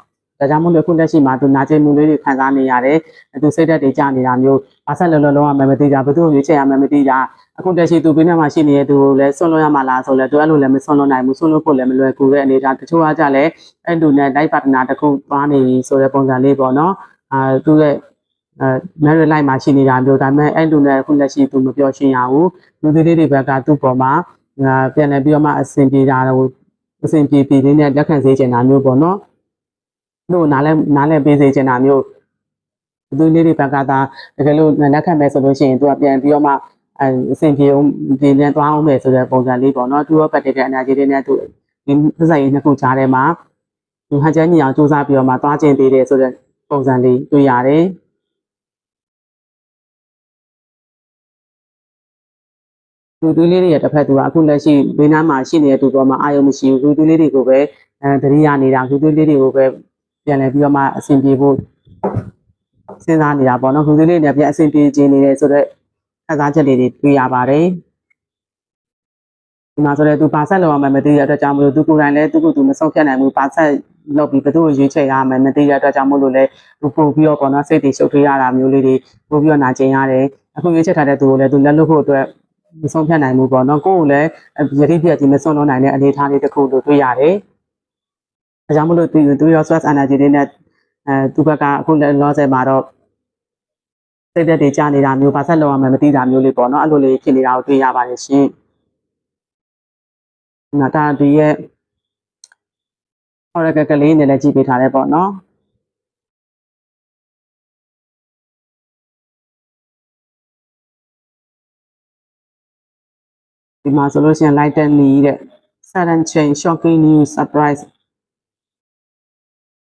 ်ဒါကြောင့်မို့လို့အခုလက်ရှိမှာသူနာကျင်မှုလေးတွေခံစားနေရတယ်သူစိတ်ဓာတ်တွေကျနေတာမျိုးဘာဆက်လုံးလုံးမမသိကြဘယ်သူ့ကိုရွေးချယ်ရမှမသိကြအခုတက်ရှိသူဘေးနားမှာရှိနေတဲ့သူကိုလည်းဆွန့်လွတ်ရမှာလားဆိုလဲသူအဲ့လိုလည်းမဆွန့်လွတ်နိုင်ဘူးဆွန့်လွတ်ဖို့လည်းမလွယ်ကူတဲ့အနေအထားတချို့ကကြလည်းအဲ့လူနဲ့လိုက်ပါတနာတစ်ခုသွားနေပြီဆိုတဲ့ပုံစံလေးပေါ့နော်သူရဲ့married life မှာရှိနေတာမျိုးဒါပေမဲ့အဲ့လူနဲ့အခုလက်ရှိသူမပြောရှင်းရဘူးလူသေးလေးတွေဘက်ကသူ့ပေါ်မှာပြန်လည်ပြီးတော့မှအဆင်ပြေတာတော့အဆင်ပြေပြီးလေးနဲ့လက်ခံစေချင်တာမျိုးပေါ့နော်တို့နားလဲပေးစေချင်တာမျိုးသူလေးတွေဘက်ကသာတကယ်လို့လက်ခံမယ်ဆိုလို့ရှိရင်သူကပြန်ပြီးတော့မှအဆင်ပြေအောင်ဒီနဲ့သွားအောင်မယ်ဆိုတဲ့ပုံစံလေးပေါ့နော်သူရောပတ်တဲ့ energy တွေနဲ့သူဒီစစိုက်ရေးနှစ်ခုကြားထဲမှာသူဟန်ချက်ညီအောင်စူးစမ်းပြီးတော့မှသွားကျင်သေးတယ်ဆိုတဲ့ပုံစံလေးတွေ့ရတယ်သူလေးတွေရဲ့တစ်ဖက်သူကအခုလက်ရှိဘေးနားမှာရှိနေတဲ့သူပေါ်မှာအာရုံမရှိဘူးသူလေးတွေကိုပဲတတိယနေတာသူလေးတွေကိုပဲပြန်လည်ပြီးတော့မှအဆင်ပြေဖို့စဉ်းစားနေတာပေါ့နော်သူလေးတွေနဲ့ပြန်အဆင်ပြေခြင်းနေတယ်ဆိုတော့ခံစားချက်တွေတွေ့ရပါတယ်ဒီမှာဆိုတော့သူပါဆက်လောက်အောင်မသိတဲ့အတွက်ကြောင့်မလို့သူကိုယ်တိုင်လည်းသူ့ကိုယ်သူမဆုံးဖြတ်နိုင်ဘူးပါဆက်လောက်ပြီးဘယ်သူ့ကိုရွေးချယ်ရမှမသိတဲ့အတွက်ကြောင့်မလို့လည်းသူပို့ပြီးတော့ပေါ့နော်စိတ်တွေရှုပ်ထွေးရတာမျိုးလေးတွေပို့ပြီးတော့နာကျင်ရတယ်အခုရွေးချယ်ထားတဲ့သူကိုလည်းသူလက်လွတ်ဖို့အတွက်မဆုံးဖြတ်နိုင်ဘူးပေါ့နော်ကိုယ်ကိုလည်းယတိပြည့်ကြီးမဆုံးလို့နိုင်တဲ့အနေအထားလေးတစ်ခုလို့တွေ့ရတယ်ဒါကြောင့်မလို့သူရော stress energy တွေနဲ့သူဘက်ကအခုလောဆယ်မှာတော့စိတ်သက်တွေကြာနေတာမျိုးပါဆက်လောက်အောင်မသိတာမျိုးလေးပေါ့နော်အဲ့လိုလေးဖြစ်နေတာကိုတွေ့ရပါတယ်ရှင်ဒါဒီရဲ့oracle ကလေးနဲ့လည်းကြည့်ပေးထားတယ်ပေါ့နော်ဒီမှာဆိုလို့ရှိရင် light and need တဲ့ sudden change shocking news surprise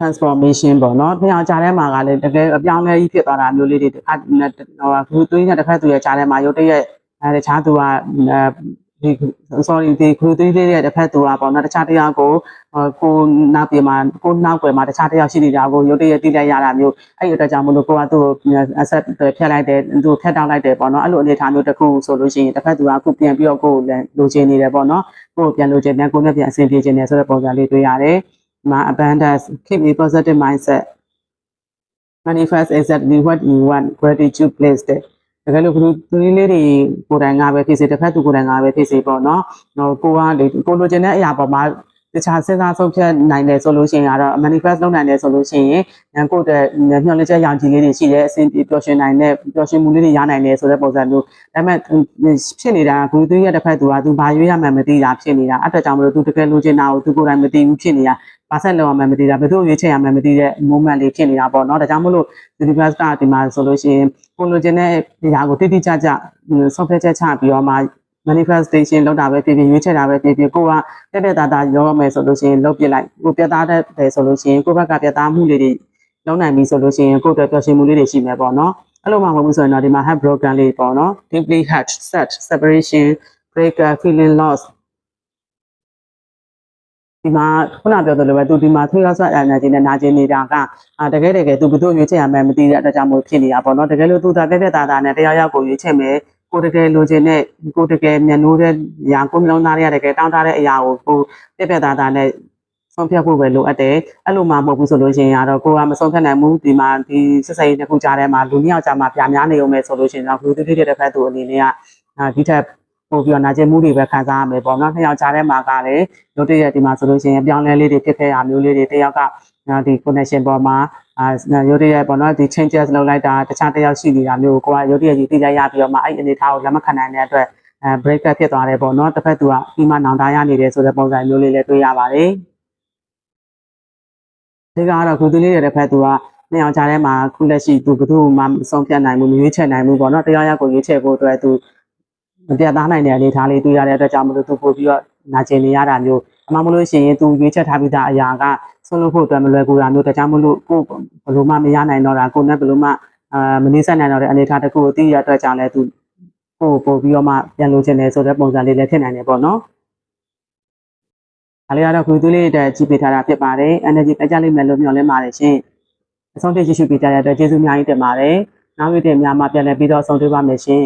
transformation ပေါ့နော်။တရားကြားထဲမှာကလည်းတကယ်အပြောင်းလဲကြီးဖြစ်သွားတာမျိုးလေးတွေတစ်ခါသူသွေးနဲ့တစ်ဖက်သူရဲ့ကြားထဲမှာရုတ်တရက်တခြားသူကဒီ sorry ဒီခရူသွေးလေးရဲ့တစ်ဖက်သူကပေါ့နော်တခြားတရားကိုနောက်ပြေမှာကိုနောက်ွယ်မှာတခြားတရားရှိနေတာကိုရုတ်တရက်တိလိုက်ရတာမျိုးအဲ့ဒီအတွက်ကြောင့်မလို့ကိုကသူ့ကို accept ဖျက်လိုက်တယ်သူဖျက်တောက်လိုက်တယ်ပေါ့နော်အဲ့လိုအနေအထားမျိုးတစ်ခုဆိုလို့ရှိရင်တစ်ဖက်သူကအခုပြန်ပြီးတော့ကိုယ်လိုချင်နေတယ်ပေါ့နော်ကိုယ်ပြန်လိုချင်တယ်ကိုယ်နဲ့ပြန်အဆင်ပြေချင်တယ်ဆိုတဲ့ပုံစံလေးတွေ့ရတယ်abundance keep a positive mindset manifest exactly what you want gratitude place တဲ့တကယ်လို့သူလေးတွေကိုယ်တိုင်ငါပဲဖြစ်စေတစ်ဖက်သူကိုယ်တိုင်ငါပဲဖြစ်စေပေါ့နော်ကိုကလေကိုလိုချင်တဲ့အရာပေါ်မှာတခြားစဉ်းစားဆုံးဖြတ်နိုင်တယ်ဆိုလို့ရှိရင်ကတော့ manifest လုပ်နိုင်တယ်ဆိုလို့ရှိရင်ကိုယ့်တဲ့ညှော်လက်ချက်ရောင်ကြီးလေးတွေရှိတယ်အဆင်ပြေပျော်ရွှင်နိုင်တဲ့ပျော်ရွှင်မှုလေးတွေရနိုင်တယ်ဆိုတဲ့ပုံစံမျိုးဒါပေမဲ့ဖြစ်နေတာကသူရဲ့တစ်ဖက်သူကသူဘာရွေးရမှန်းမသိတာဖြစ်နေတာအဲ့အတွက်ကြောင့်မလို့သူတကယ်လိုချင်တာကိုသူကိုယ်တိုင်မသိဘူးဖြစ်နေတာပါဆက်လောက်မှမသိတာဘယ်သူရွေးချယ်ရမှမသိတဲ့ moment လေးဖြစ်နေတာပေါ့နော်ဒါကြောင့်မလို့ universe ကဒီမှာဆိုလို့ရှိရင်ကိုလိုချင်တဲ့အရာကိုတိတိကျကျဆုံးဖြတ်ချက်ချပြီးတော့မှ manifestation လောက်တာပဲဖြစ်ဖြစ်ရွေးချယ်တာပဲဖြစ်ဖြစ်ကိုကတက်တာရောမယ်ဆိုလို့ရှိရင်လုပ်ပြလိုက်ကိုပြတ်သားတယ်ဆိုလို့ရှိရင်ကိုဘက်ကပြတ်သားမှုလေးတွေလုံးနိုင်ပြီဆိုလို့ရှိရင်ကိုအတွက်ပျော်ရွှင်မှုလေးတွေရှိမယ်ပေါ့နော်အဲ့လိုမှမဟုတ်ဘူးဆိုရင်တော့ဒီမှာ heart broken လေးပေါ့နော် deeply hurt sad separation break feeling lost ဒီမှာခုနပြောသလိုပဲသူဒီမှာထွေးရောက်ဆွအနာကျင်နဲ့နာကျင်နေတာကတကယ်သူဘယ်သူရွေးချယ်ရမှန်းမသိတဲ့အတွက်ကြောင့်မို့ဖြစ်နေတာပေါ့နော်တကယ်လို့သူသာပြက်သားနဲ့တရားရောက်ကိုရွေးချယ်မယ်ကိုတကယ်လိုချင်တဲ့ကိုတကယ်မျက်နှိုးတဲ့ຢာကိုမျိုးလုံးသားတွေကတကယ်တောင်းတတဲ့အရာကိုကိုပြက်သားနဲ့ဆုံးဖြတ်ဖို့ပဲလိုအပ်တယ်အဲ့လိုမှမဟုတ်ဘူးဆိုလို့ရှိရင်ကတော့ကိုကမဆုံးဖြတ်နိုင်ဘူးဒီမှာဒီစစ်စိတ်တစ်ခုကြားထဲမှာလူနှစ်ယောက်ကြားမှာပြာများနေုံပဲဆိုလို့ရှိရင်တော့လူတစ်ဖြစ်တဲ့ဖက်သူအနေနဲ့ကဒီထက်ပို့ပြီးတော့နာကျင်မှုတွေပဲခံစားရမယ်ပေါ့နော်နှစ်ယောက်ကြားထဲမှာကလည်းတို့တည်းရဲ့ဒီမှာဆိုလို့ရှိရင်ပြောင်းလဲလေးတွေဖြစ်ခဲ့ရမျိုးလေးတွေတယောက်ကဒီ connection ပေါ်မှာရုပ်တရက်ပေါ့နော်ဒီ changes လုပ်လိုက်တာတခြားတယောက်ရှိနေတာမျိုးကိုကရုပ်တရက်ကြီးသိလိုက်ရပြီးတော့မှအဲ့အနေထားကိုလက်မခံနိုင်တဲ့အတွက်break up ဖြစ်သွားတယ်ပေါ့နော်တစ်ဖက်သူကပြီးမှနောင်တရနေတယ်ဆိုတဲ့ပုံစံမျိုးလေးလည်းတွေ့ရပါတယ်ဒီကတော့ခုသူလေးရဲ့တစ်ဖက်သူကနှစ်ယောက်ကြားထဲမှာခုလက်ရှိသူဘယ်သူမှမဆုံးဖြတ်နိုင်ဘူးမရွေးချယ်နိုင်ဘူးပေါ့နော်တရားရောက်ကိုရွေးချယ်ဖို့အတွက်သူမပြတ်သားနိုင်တဲ့အနေအထားလေးတွေ့ရတဲ့အတွက်ကြောင့်မလို့သူပို့ပြီးတော့နာကျင်နေရတာမျိုးအမှမလို့ရှိရင်သူရွေးချယ်ထားပြီးသားအရာကဆုံးလို့ဖို့အတွက်မလွယ်ကူတာမျိုးတခြားမလို့ကိုဘယ်လိုမှမရနိုင်တော့တာကိုနဲ့ဘယ်လိုမှမနှိစက်နိုင်တော့တဲ့အနေအထားတစ်ခုကိုသိရတဲ့အတွက်ကြောင့်လည်းသူကိုပို့ပြီးတော့မှပြန်လို့ချင်တယ်ဆိုတဲ့ပုံစံလေးလည်းဖြစ်နိုင်တယ်ပေါ့နော်အားလေးကတော့ခုသူလေးတဲ့ကြည့်ပေးထားတာဖြစ်ပါတယ် energy အကြလိမ့်မယ်လို့မျှော်လင့်ပါတယ်ရှင်အဆုံးထိကြည့်ရှုပေးကြတဲ့အတွက်ကျေးဇူးအများကြီးတင်ပါတယ်နောက်နေ့တင်များမှာပြန်လည်ပြီးတော့ဆုံတွေ့ပါမယ်ရှင်